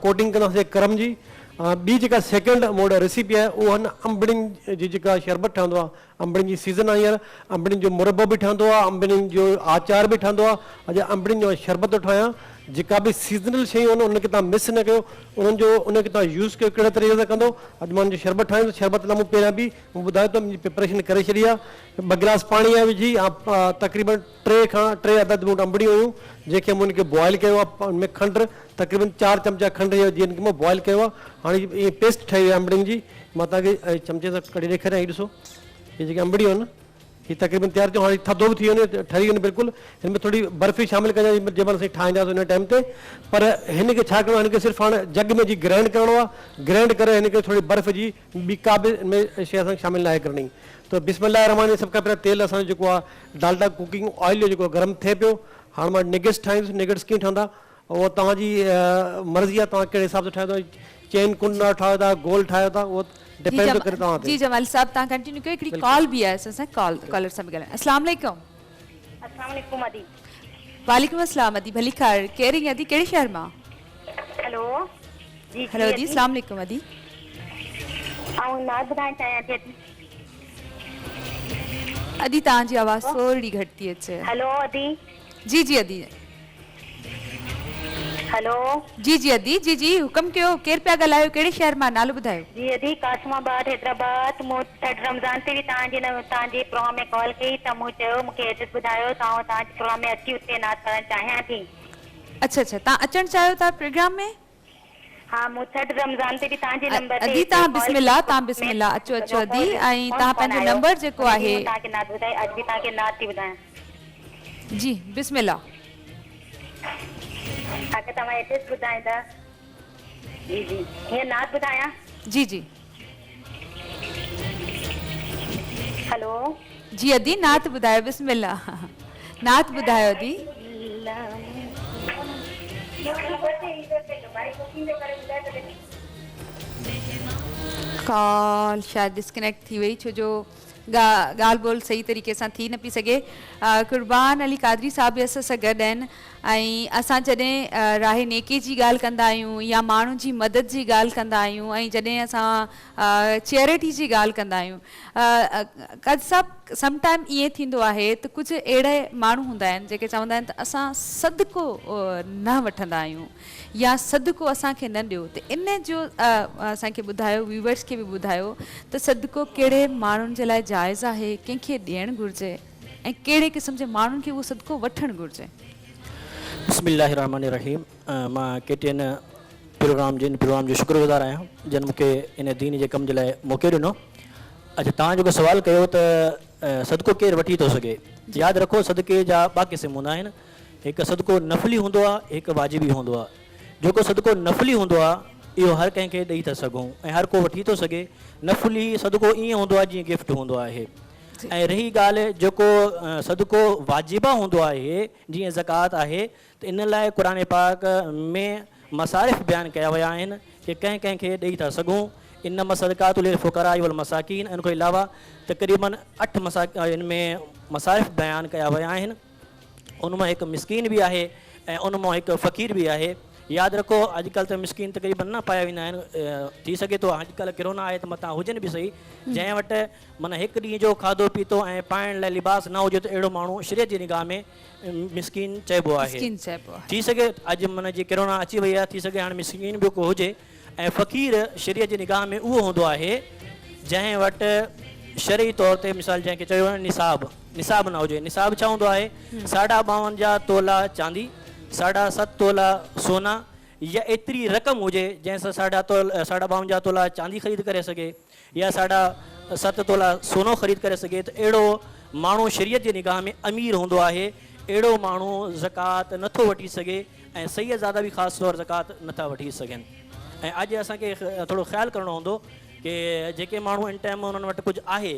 कोटिंग कंदासीं क्रम जी। ॿी जेका सेकेंड मूं वटि रेसिपी आहे उहा हिन अंबड़ियुनि जी जेका शरबत ठहंदो आहे, अंबड़ियुनि जी सीज़न आहे हींअर, अंबड़ियुनि जो मुरबो बि ठहंदो आहे, अंबड़ियुनि जो आचार बि ठहंदो आहे। अॼु अंबड़ियुनि जो शरबत थो ठाहियां। जेका बि सीज़नल शयूं आहिनि उनखे तव्हां मिस न कयो, उनखे तव्हां यूज़ कयो कहिड़े तरीक़े सां कंदो। अॼु मां जो शरबत ठाहियो, शरबत लाइ मूं पहिरियां बि मूं ॿुधायो त मुंहिंजी प्रिपरेशन करे छॾी आहे। 2 गिलास पाणी आहे विझी, तक़रीबन 3 खां 3 अदद मूं अंबड़ियूं हुयूं, जंहिंखे मूं उनखे बॉइल कयो आहे। उनमें खंडु तक़रीबन 4 चमचा खंडु जिनखे मूं बॉइल कयो आहे। हाणे इहे पेस्ट ठही वई आहे अंबड़ियुनि जी, मां तव्हांखे चमचे सां कढी ॾेखारियां। हीअ ॾिसो, हीअ जेके अंबड़ियूं आहिनि हीअ तक़रीबन तयारु थियो, हाणे थधो बि थी वञे, ठही वञे बिल्कुलु। हिन में थोरी बर्फ़ी शामिलु कजां जंहिं महिल असीं ठाहींदासीं हुन टाइम ते। पर हिनखे छा करिणो आहे, हिनखे सिर्फ़ु हाणे जग में जी ग्राइंड करिणो आहे, ग्राइंड करे हिनखे थोरी बर्फ़ जी ॿी का बि हिन में शइ असांखे शामिलु न आहे करणी। त बिस्मिल्लाह रहमान रहीम। सभु खां पहिरियों तेल असांजो जेको आहे डालडा कुकिंग ऑयल जो जेको गरम थिए पियो। हाणे मां नेगेट्स ठाहींदुसि। नेगेट्स कीअं ठहंदा उहो तव्हांजी मर्ज़ी आहे, तव्हां कहिड़े हिसाब सां ठाहियो था, चेन कुंडा ठाहियो था, गोल ठाहियो था, उहो डिपेंड थो करे तव्हां ते। जी जमाल साहब तव्हां कंटिन्यू कयो। हिकिड़ी कॉल बि आहे, असां कॉलर सां बि ॻाल्हायूं। अस्सलाम वालेकुम। अस्सलाम वालेकुम अदी। वालेकुम अस्सलाम अदी, भली ख़ैर, केरु अदी, कहिड़े शहर मां? हेलो जी। हेलो अदी, अस्सलाम वालेकुम अदी। ऐं नात ॿुधाइण चाहियां थी अदी, तव्हांजी आवाज़ थोरी घटि थी अचे। हेलो अदी। जी जी अदी। हेलो जी जी अदी, जी जी हुकम कयो, केरु पिया ॻाल्हायो, कहिड़े शहर मां, नालो ॿुधायो। जी अदी, कासिमाबाद हैदराबाद। मूं रमज़ान ते बि तव्हांजे प्रोग्राम में कॉल कई त मूं चयो मूंखे एड्रेस ॿुधायो, तव्हांजे प्रोग्राम में अची उते नात करणु चाहियां थी। अच्छा अच्छा, तव्हां अचणु चाहियो था प्रोग्राम में? हाँ, मूं रमज़ान ते बि तव्हांजे नंबर ते। अदी तव्हां बिस्मिल्लाह अचो अचो अदी। ऐं तव्हां पंहिंजो नंबर जेको आहे, तव्हांखे नात ॿुधाई, अॼु बि तव्हांखे नात थी ॿुधायां। जी बिस्मिल्लाह। अगर तव्हां एड्रेस ॿुधाईंदा। जी जी, हीअं नात ॿुधायां? जी जी। हेलो जी अदी, नात ॿुधायो, बिस्मिल्लाह नात ॿुधायो अदी। कॉल शायद डिस्कनेक्ट थी वई, छो जो ॻाल्हि ॿोल सही तरीक़े सां थी न पई सघे। कुर्बान अली कादरी साहब बि असां सां गॾु आहिनि ऐं असां जॾहिं राहे नेकी जी ॻाल्हि कंदा आहियूं या माण्हुनि जी मदद जी ॻाल्हि कंदा आहियूं ऐं जॾहिं असां चैरिटी जी ॻाल्हि कंदा आहियूं समटाइम ईअं थींदो आहे त कुझु अहिड़े माण्हू हूंदा आहिनि जेके चवंदा आहिनि त असां सदको न वठंदा आहियूं या सदको असांखे न ॾियो, त इन जो असांखे ॿुधायो, व्यूवर्स खे बि ॿुधायो त सदको कहिड़े माण्हुनि जे लाइ जाइज़ आहे, कंहिंखे ॾियणु घुरिजे ऐं कहिड़े क़िस्म जे माण्हुनि खे उहो सदको वठणु घुरिजे। बिस्मिल्लाहिर्रहमानिर्रहीम। मां KTN प्रोग्राम जो शुक्रगुज़ार आहियां जिन मूंखे इन दीन जे कम जे लाइ मौक़ो ॾिनो। अच्छा, तव्हां जेको सवाल कयो त सदको केरु वठी थो सघे, यादि रखो सदके जा ॿ क़िस्म हूंदा आहिनि। हिकु सदको नफ़ली हूंदो आहे, हिकु वाजिबी हूंदो आहे। जेको सदको नफ़ली हूंदो आहे इहो हर कंहिंखे ॾेई था सघूं ऐं हर को वठी थो सघे। नफ़ली सदको ईअं हूंदो आहे जीअं गिफ्ट हूंदो आहे। ऐं रही ॻाल्हि जेको सदको वाजिबा हूंदो आहे जीअं ज़कात आहे, त इन लाइ क़ुरान पाक में मसारिफ़ बयानु कया विया आहिनि कि कंहिं कंहिंखे ॾेई था सघूं। इन मसदकात लिल फुक़रा वल मसाकीन, इन खां अलावा तक़रीबन 8 इन में मसारिफ़ बयानु कया विया आहिनि। उन मां हिकु मिसकीन बि आहे ऐं उन मां हिकु फ़क़ीर बि आहे। यादि रखो अॼुकल्ह त मिसकीन तक़रीबन न पाया वेंदा आहिनि। थी सघे थो अॼुकल्ह किरोना आहे त मथां हुजनि बि सही, जंहिं वटि माना हिकु ॾींहं जो खाधो पीतो ऐं पाइण लाइ लिबास न हुजे त अहिड़ो माण्हू शरीयत जी निगाह में मिसकीन चइबो आहे। थी सघे अॼु माना जीअं किरोना अची वई आहे, थी सघे हाणे मिसकीन बि को हुजे। ऐं फ़क़ीर शरीयत जी निगाह में उहो हूंदो आहे जंहिं वटि शरई तौर ते मिसाल जंहिंखे चयो वञे निसाब न हुजे। निसाब छा हूंदो आहे? 52 तोला चांदी, 7.5 तोला सोना या एतिरी रक़म हुजे जंहिंसां 52 तोला चांदी ख़रीद करे सघे या 7.5 तोला सोनो ख़रीद करे सघे, त अहिड़ो माण्हू शरीयत जी निगाह में अमीर हूंदो आहे। अहिड़ो माण्हू ज़कात नथो वठी सघे ऐं सैयदज़ादा बि ख़ासि तौरु ज़कात नथा वठी सघनि। ऐं अॼु असांखे थोरो ख़्यालु करिणो हूंदो कि जेके माण्हू इन टाइम उन्हनि वटि कुझु आहे,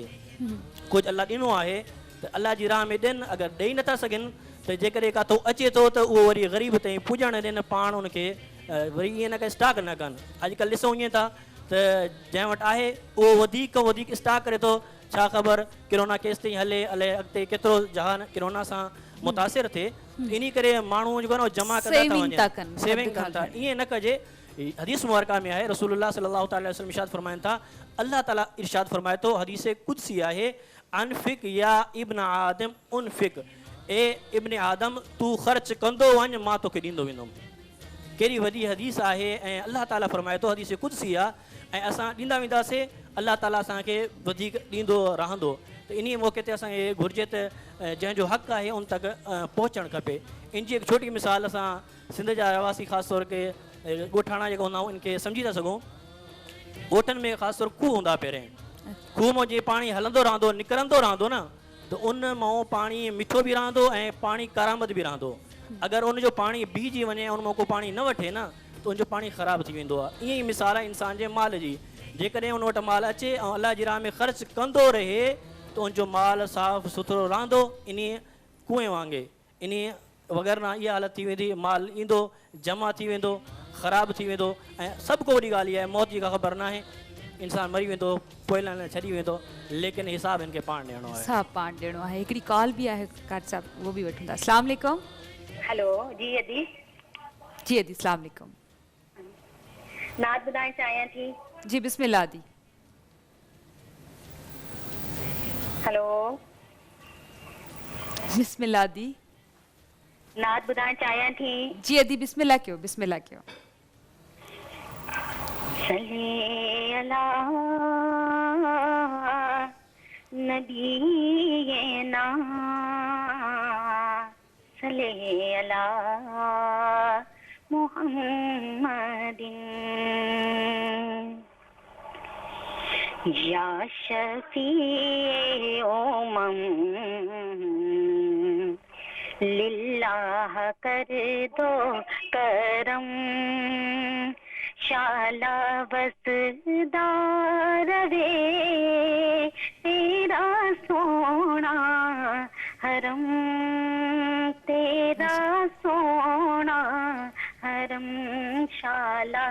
कुझु अलाह ॾिनो आहे, त अलाह जी राह में ॾियनि। अगरि ॾेई नथा सघनि त जेकॾहिं काथो अचे थो त उहो वरी ग़रीब ताईं पुॼणु ॾियनि, पाण उनखे वरी ईअं न करे स्टाक न कनि। अॼुकल्ह ॾिसूं ईअं था त जंहिं वटि आहे उहो वधीक खां वधीक स्टाक करे थो। छा ख़बर किरोना केसि ताईं हले, अलाए अॻिते केतिरो जहान किरोना सां मुतासिर थिए। इन करे माण्हू जेको आहे न जमा कंदा था वञनि, सेविंग कनि था। ईअं न कजे। हदीस मुबारका में आहे, रसूलुल्लाह सल्लल्लाहु अलैहि वसल्लम इरशाद फरमाइनि था, अल्लाह ताला इरशाद फरमाए थो, हदीस कुदसी आहे, अनफिक या इब्न आदम उनफिक, ए इब्न आदम तू ख़र्च कंदो वञ मां तोखे ॾींदो वेंदुमि। कहिड़ी वॾी हदीस आहे ऐं अल्लाह ताला फरमाए थो, हदीस कुदसी आहे ऐं असां ॾींदा वेंदासीं, अल्लाह ताला असांखे वधीक ॾींदो रहंदो। त इन मौक़े ते असांखे घुरिजे त जंहिंजो हक़ आहे उन तक पहुचणु खपे। इन जी हिकु छोटी मिसाल असां सिंध जा रहवासी ख़ासि तौर ते ॻोठाणा जेका हूंदा आहियूं इनखे सम्झी था सघूं। ॻोठनि में ख़ासि तौरु खूह हूंदा पहिरें, खूह मां जीअं पाणी हलंदो रहंदो, निकिरंदो रहंदो न, त उन मां पाणी मिठो बि रहंदो ऐं पाणी करामद बि रहंदो। अगरि उनजो पाणी बीहजी वञे, उन मां को पाणी न वठे न, त उनजो पाणी ख़राबु थी वेंदो आहे। ईअं ई मिसाल आहे इंसान जे माल जी। जेकॾहिं उन वटि माल अचे ऐं अलाह जी राह में ख़र्च कंदो रहे त उनजो माल साफ़ु सुथिरो रहंदो। इन कुएं वांगुरु इन वग़ैरह न इहा हालत थी वेंदी, माल ईंदो जमा थी वेंदो, ख़राबु थी वेंदो। ऐं सभु को वॾी ॻाल्हि इहा आहे, मौत जी का ख़बर न आहे, इंसानु मरी वेंदो, पोइ लाइ छॾी वेंदो, लेकिन हिसाबु हिनखे पाण ॾियणो आहे। हिसाबु पाण ॾियणो आहे। हिकिड़ी कॉल बि आहे कार साहब, उहो बि वठूं था। अस्सलाम वालेकुम। हेलो जी अदी। जी अदी, अस्सलाम वालेकुम। नात ॿुधाइण चाहियां थी। जी बिस्मिल्लाह दी। हेलो बिस्मिल्लाह दी। नात ॿुधाइण चाहियां थी। जी अदी बिस्मिल्लाह कयो, बिस्मिल्लाह कयो। सल्ले अला नबीना सल्ले अला मुहम्मदिन या शफी उम्मम लिल्लाह कर दो करम शाला वसदार वे तेरा सोना हरम, तेरा सोना हरम शाला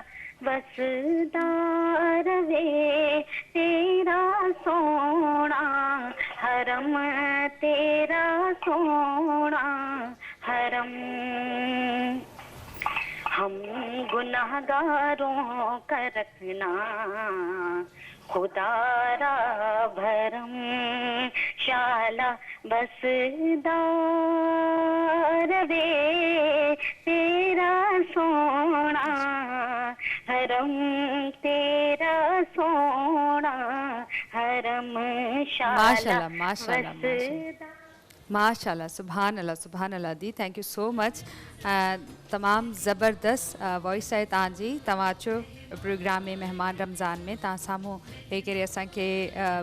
वसदार वे तेरा सोना हरम तेरा सोना हरम, हम गुनाहगारों का रखना खुदारा भरम, शाला बसदार वे तेरा सोना हरम, तेरा सोना हरम, शाला माशाल्लाह, माशाल्लाह, बसदार। माशाल्लाह, सुभान अल्लाह, सुभान अल्लाह दी, थैंक यू सो मच। तमामु ज़बरदस्त वॉइस आहे तव्हांजी। तव्हां अचो प्रोग्राम में महिमान रमज़ान में, तव्हां साम्हूं वेही करे असांखे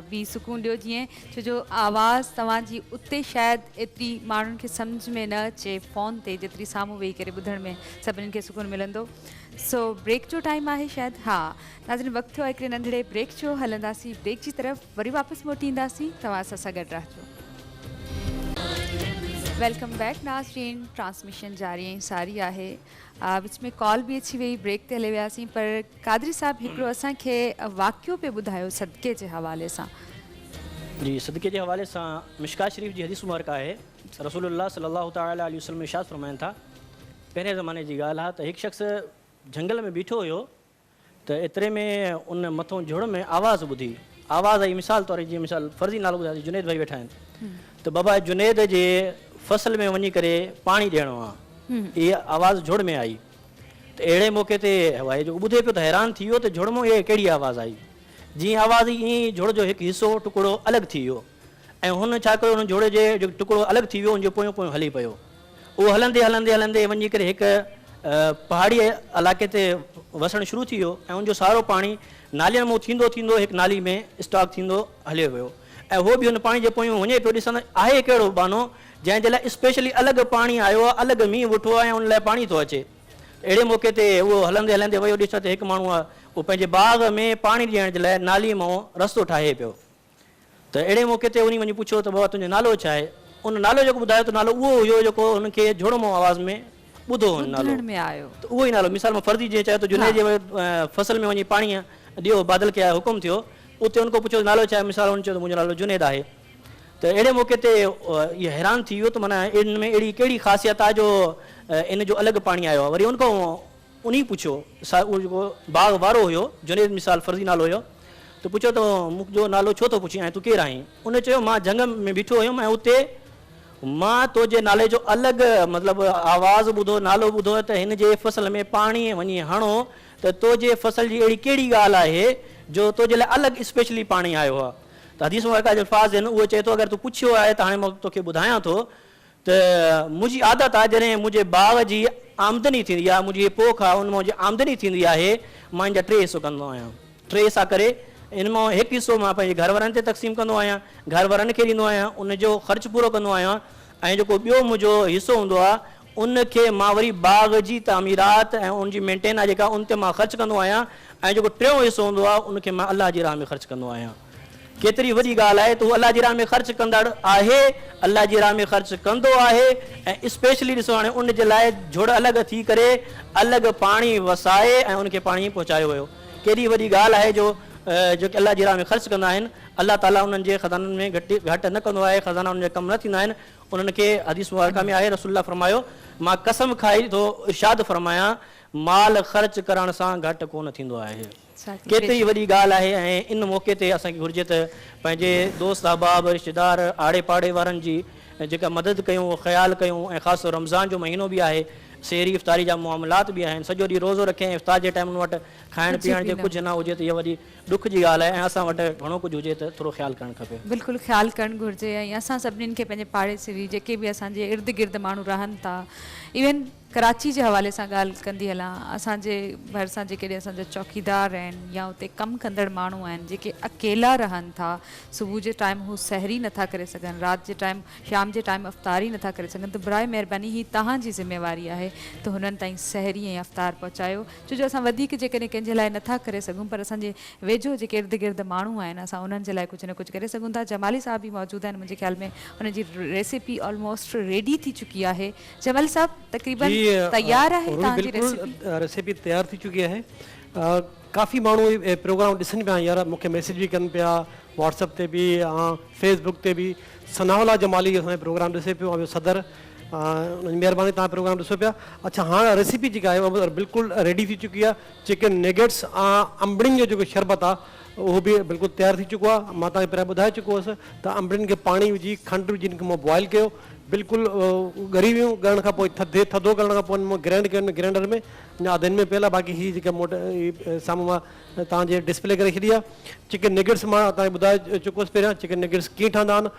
बि सुकून ॾियो, जीअं छो जो आवाज़ तव्हांजी उते शायदि एतिरी माण्हुनि खे सम्झ में न अचे फ़ोन ते, जेतिरी साम्हूं वेही करे ॿुधण में सभिनीनि खे सुकून मिलंदो। सो ब्रेक जो टाइम आहे शायदि, हा नाज़रीन वक़्तु थियो आहे हिकिड़े नंढड़े ब्रेक जो, हलंदासीं ब्रेक जी तरफ़, वरी वापसि मोटी ईंदासीं, तव्हां असां सां गॾु रहजो। वेलकम बैक नाज़रीन, ट्रांसमिशन जारी ऐं सारी आहे। विच में कॉल भी अची वई, ब्रेक ते हले वियासीं, पर कादरी साहब हिकिड़ो असांखे वाक़ियो पे ॿुधायो सदक़े जे हवाले सां। जी, सदक़े जे हवाले सां मिशकात शरीफ़ जी हदीस मुबारक आहे, रसूलुल्लाह सल्लल्लाहु तआला अलैहि वसल्लम इरशाद फरमाइनि था, पहिरें ज़माने जी ॻाल्हि आहे त हिकु शख़्स झंगल में बीठो हुयो, त एतिरे में उन मथों झुड़ में आवाज़ ॿुधी। आवाज़ आई, मिसाल तौर जी मिसाल फ़र्ज़ी नालो ॿुधायो, जुनैद भाई वेठा आहिनि, त बाबा जुनैद जे फसल में वञी करे पाणी ॾियणो आहे, इहा आवाज़ झुड़ में आई। त अहिड़े मौक़े ते भाई जो ॿुधे पियो त हैरान थी वियो त झुड़ में इहा कहिड़ी आवाज़ आई। जीअं आवाज़ आई ईअं झुड़ जो हिकु हिसो टुकड़ो अलॻि थी वियो, ऐं हुन छा कयो, हुन झुड़ जे जेको टुकड़ो अलॻि थी वियो, हुनजो पोयों पोयों हली पियो। उहो हलंदे हलंदे हलंदे वञी करे हिकु पहाड़ी इलाइक़े ते वसणु शुरू थी वियो, ऐं हुनजो सारो पाणी नालियुनि मां थींदो थींदो हिकु नाली में स्टॉक थींदो हलियो वियो, ऐं उहो बि हुन पाणी जे पोयों वञे पियो, ॾिसंदो आहे कहिड़ो बानो जंहिंजे लाइ स्पेशली अलॻि पाणी आयो आहे, अलॻि मींहुं वेठो आहे ऐं हुन लाइ पाणी थो अचे। अहिड़े मौक़े ते उहो हलंदे हलंदे वियो, ॾिसो त हिकु माण्हू आहे, उहो पंहिंजे बाग़ में पाणी ॾियण जे लाइ नाली मां रस्तो ठाहे पियो। त अहिड़े मौक़े ते उन वञी पुछियो त बाबा तुंहिंजो नालो छा आहे? उन नालो जेको ॿुधायो त नालो उहो हुयो जेको हुनखे झुड़ मां आवाज़ में ॿुधो हुन नालो में आयो, त उहो ई नालो। मिसाल में फर्ज़ी जीअं चयो त जुनैद जे फसल में वञी पाणी ॾियो, बादल खे हुकुम थियो, उते हुनखां पुछियो नालो छा आहे? मिसाल हुन चयो त मुंहिंजो नालो जुनैद आहे। त अहिड़े मौक़े ते इहो हैरान थी वियो त माना इन में अहिड़ी कहिड़ी ख़ासियत आहे जो इन जो अलॻि पाणी आयो आहे। वरी उनखां उन ई पुछियो, उहो जेको बाग़ वारो हुयो, जुनैद मिसाल फर्ज़ी नालो हुयो, त पुछियो त मुंहिंजो नालो छो थो पुछी, ऐं तूं केरु आहीं? उन चयो मां जंग में बीठो हुयुमि, ऐं उते मां तुंहिंजे नाले जो अलॻि मतिलबु आवाज़ ॿुधो, नालो ॿुधो त हिन जे फसल में पाणी वञी हणो, त तुंहिंजे फसल जी अहिड़ी कहिड़ी ॻाल्हि आहे जो तुंहिंजे लाइ अलॻि स्पेशली पाणी आयो आहे। त हदीस मुबारक जो अल्फाज़ आहिनि, उहो चए थो अगरि तूं पुछियो आहे त हाणे मां तोखे ॿुधायां थो त मुंहिंजी आदत आहे जॾहिं मुंहिंजे बाग़ जी आमदनी थींदी आहे, मुंहिंजी पोख आहे, उन मां मुंहिंजी आमदनी थींदी आहे, मां इन जा 3 हिसो कंदो आहियां। 3 हिसा करे इन मां हिकु हिसो मां पंहिंजे घर वारनि ते तक़सीम कंदो आहियां, घर वारनि खे ॾींदो आहियां, उनजो ख़र्चु पूरो कंदो आहियां, ऐं जेको ॿियो मुंहिंजो हिसो हूंदो आहे उनखे मां वरी बाग़ जी तामीरात ऐं उनजी मेंटेन आहे जेका उन ते मां ख़र्चु कंदो आहियां, ऐं जेको 3 हिसो हूंदो आहे उनखे मां अलाह जी राह में ख़र्चु कंदो आहियां। केतिरी वॾी ॻाल्हि आहे त हू अलाह जी राह में ख़र्चु कंदड़ आहे, अलाह जी राह में ख़र्चु कंदो आहे, ऐं स्पेशली ॾिसो हाणे उन जे लाइ झुड़ अलॻि थी करे अलॻि पाणी वसाए ऐं उनखे पाणी पहुचायो वियो। केॾी वॾी ॻाल्हि आहे जो जेके अलाह जी राह में ख़र्चु कंदा आहिनि, अलाह ताला उन्हनि जे ख़ज़ाननि में घटि न कंदो आहे, ख़ज़ाना उन जा कमु न थींदा आहिनि। उन्हनि खे हदीस मुबारक में आहे, रसूलुल्लाह फरमायो, मां कसम खाई थो इरशाद फरमायां, माल ख़र्च करण सां घटि कोन थींदो आहे। केतिरी वॾी ॻाल्हि आहे। ऐं इन मौक़े ते असांखे घुरिजे त पंहिंजे दोस्त अहबाब रिश्तेदार आड़े पाड़े वारनि जी जेका मदद कयूं, ख़्यालु कयूं, ऐं ख़ासि तौर रमज़ान जो महीनो बि आहे, सेहरी इफ़्तारी जा मामलात बि आहिनि, सॼो ॾींहुं रोज़ो रखे ऐं इफ़्तार जे टाइम उन वटि खाइण पीअण जो कुझु न हुजे त इहा वॾी ॾुख जी ॻाल्हि आहे, ऐं असां वटि घणो कुझु हुजे त थोरो ख़्यालु करणु खपे। बिल्कुलु ख़्यालु करणु घुरिजे, ऐं असां सभिनीनि खे पंहिंजे पाड़ेसिरी जेके बि असांजे इर्द गिर्द माण्हू रहनि था, इवन कराची जे हवाले सां ॻाल्हि कंदी हलां, असांजे भरिसां जेके असांजा चौकीदार आहिनि या उते कमु कंदड़ माण्हू आहिनि जेके अकेला रहनि था, सुबुह जे टाइम हू सहरी नथा करे सघनि, राति जे टाइम शाम जे टाइम अफ़्तारी नथा करे सघनि, त बराए महिरबानी ही तव्हांजी ज़िम्मेवारी आहे त हुननि ताईं सहरी ऐं अफ़्तार पहुचायो। छो जो असां वधीक जेकॾहिं कंहिंजे लाइ नथा करे सघूं, पर असांजे वेझो जेके इर्द गिर्द माण्हू आहिनि असां उन्हनि जे लाइ कुझु न कुझु करे सघूं था। जमाली साहब बि मौजूदु आहिनि, मुंहिंजे ख़्याल में हुनजी रेसिपी ऑलमोस्ट रेडी थी चुकी आहे। जमाली साहब तक़रीबन तयार आहे तव्हांजी रेसिपी? रेसिपी तयार थी चुकी आहे। काफ़ी माण्हू प्रोग्राम ॾिसनि पिया यार, मूंखे मैसेज बि कनि पिया व्हाट्सअप ते बि, फेसबुक ते बि। सनाउल्ला जमाली असांजो प्रोग्राम ॾिसे पियो, ऐं सदर उनजी महिरबानी, तव्हां प्रोग्राम ॾिसो पिया। अच्छा, हाणे रेसिपी जेका आहे उहा बिल्कुलु रेडी थी चुकी आहे। चिकन नेगेट्स अंबड़ियुनि जो जेको शरबत आहे उहो बि बिल्कुलु तयारु थी चुको आहे। मां तव्हांखे पहिरियों ॿुधाए चुको हुअसि त अंबड़ियुनि खे पाणी विझी खंडु विझी हिनखे मां बॉइल कयो, बिल्कुलु ॻरी वियूं। ॻरण खां पोइ थधो करण खां पोइ मां ग्राइंड कयो ग्राइंडर में, अञा अधु में पियल आहे। बाक़ी हीअ जेका साम्हूं मां तव्हांजे डिस्प्ले करे छॾी आहे। चिकन नेगेट्स मां तव्हांखे ॿुधाए चुको हुअसि पहिरियां चिकन नेगेट्स कीअं ठहंदा आहिनि।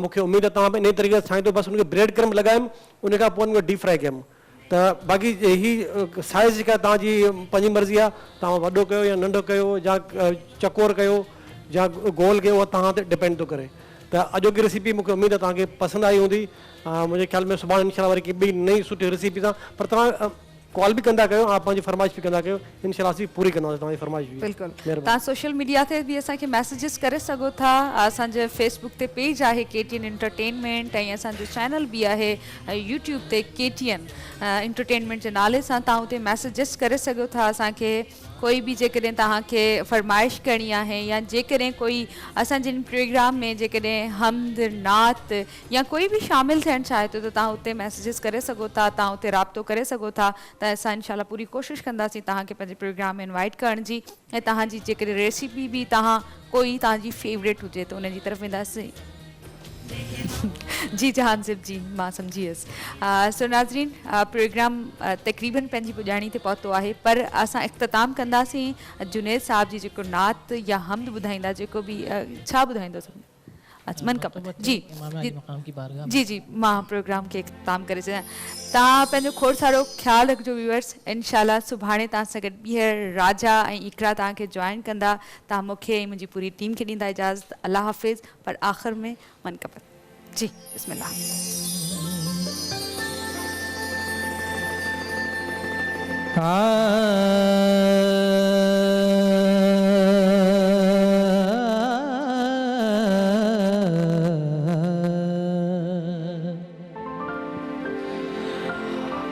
मूंखे उमेदु आहे तव्हां बि इन तरीक़े सां ठाहींदो। बसि हुनखे ब्रेड क्रम्ब लॻायुमि, उन खां पोइ हुनखे डीप फ्राई कयुमि। त बाक़ी हीअ साइज़ जेका तव्हांजी पंहिंजी मर्ज़ी आहे, तव्हां वॾो कयो या नंढो कयो या चकोर कयो या गोल कयो, उहा तव्हां ते डिपेंड थो करे। त अॼोकी रेसिपी मूंखे उमेदु आहे तव्हांखे पसंदि आई हूंदी। मुंहिंजे ख़्याल में सुभाणे इनशाला वरी की ॿी नई सुठी रेसिपी सां, पर तव्हां कॉल बि कंदा कयो, पंहिंजी फरमाइश बि कंदा कयो, इनशाला असीं पूरी कंदासीं तव्हांजी फरमाइश बि। बिल्कुलु, तव्हां सोशल मीडिया ते बि असांखे मैसेजिस करे सघो था। असांजे फेसबुक ते पेज आहे KTN एंटरटेनमेंट, ऐं असांजो चैनल बि आहे यूट्यूब ते KTN एंटरटेनमेंट जे नाले सां। तव्हां उते मैसेजिस करे सघो था असांखे। कोई भी जेकॾहिं तव्हांखे फरमाइश करणी आहे, या जेकॾहिं कोई असांजे प्रोग्राम में जेकॾहिं हमद नात या कोई भी शामिल थियणु चाहे थो, त तव्हां उते मैसेजिस करे सघो था, तव्हां उते राब्तो करे सघो था। त असां इनशाला पूरी कोशिशि कंदासीं तव्हांखे पंहिंजे प्रोग्राम में इनवाइट करण जी। ऐं तव्हांजी जेकॾहिं रेसिपी बि कोई तव्हांजी फेवरेट हुजे त उनजी तरफ़ वेंदासीं। जी जहानज़िब जी, मां सम्झी वियसि। सो नाज़रीन, प्रोग्राम तक़रीबन पंहिंजी पुॼाणी ते पहुतो आहे, पर असां इख़्तिताम कंदासीं जुनैद साहब जी जेको नात या हमद ॿुधाईंदा, जेको बि छा ॿुधाईंदो अच्छा मन कप जी जी जी मां प्रोग्राम के इख्तिताम करे छॾियां। तव्हां पंहिंजो खोड़ सारो ख्यालु रखिजो व्यूअर्स। इनशाला सुभाणे तव्हां सां गॾु ॿीहर राजा ऐं इकरा तव्हांखे जॉइन कंदा। तव्हां मूंखे ऐं मुंहिंजी पूरी टीम खे ॾींदा इजाज़त। अल्लाह हाफ़िज़। पर आख़िर में मन कप जी बिस्मिल्लाह।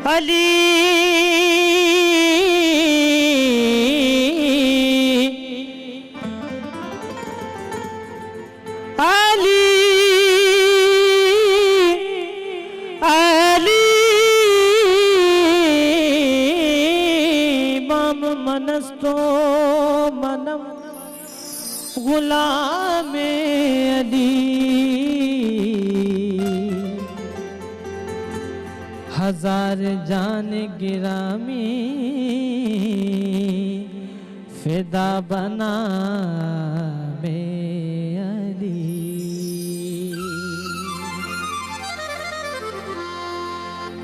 अली अली अली मम मनस्तो मनम गुलाम अली हजार जान गिरामी फिदा बना में अली।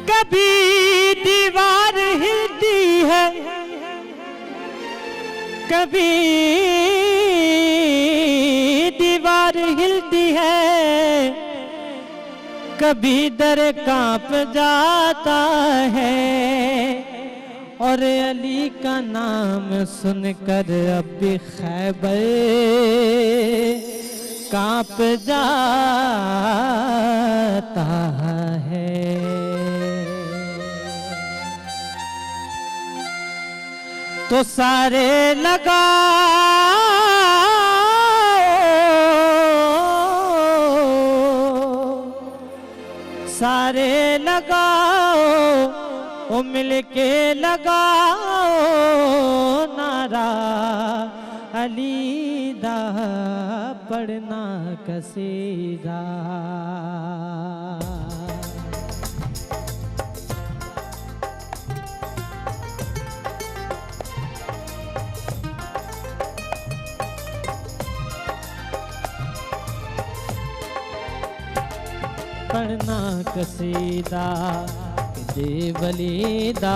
कभी दीवार हिलती है, कभी दीवार हिलती है, कभी दर कांप जाता है, और अली का नाम सुनकर अब भी खैबर कांप जाता है। तो सारे सारे लगाओ ओ मिलके लगाओ नारा अली दा पढ़ना कसीदा। पढ़ना कसीदा दे वलीदा,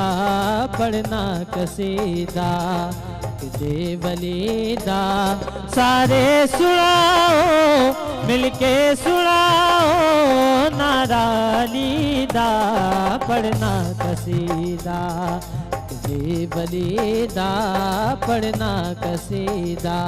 पढ़ना कसीदा दे वलीदा। सारे सुनाओ मिलके सुनाओ नारा अली दा पढ़ना कसीदा दे वलीदा, पढ़ना कसीदा।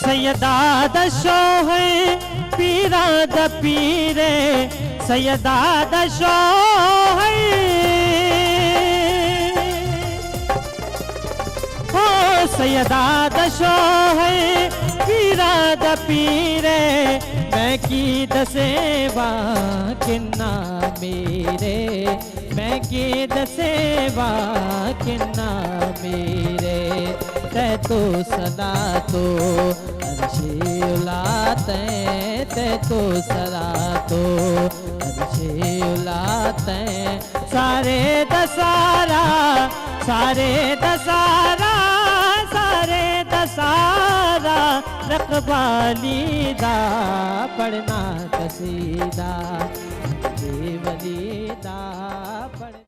सैयदा दशो है पीरा द पीरे सैयदा दशो है ओ सैयदा दशो है पीरा द पीरे मैं की दसेवा किन्ना मेरे मैं की दसेवा किन्ना मेरे तै तो सदा तो अर्शे उलाते तै तो सदा तो अर्शे उलाते सारे दसारा सारे दसारा सारे दसारा रखवाली दा पढ़ना कसीदा देवली दा पढ़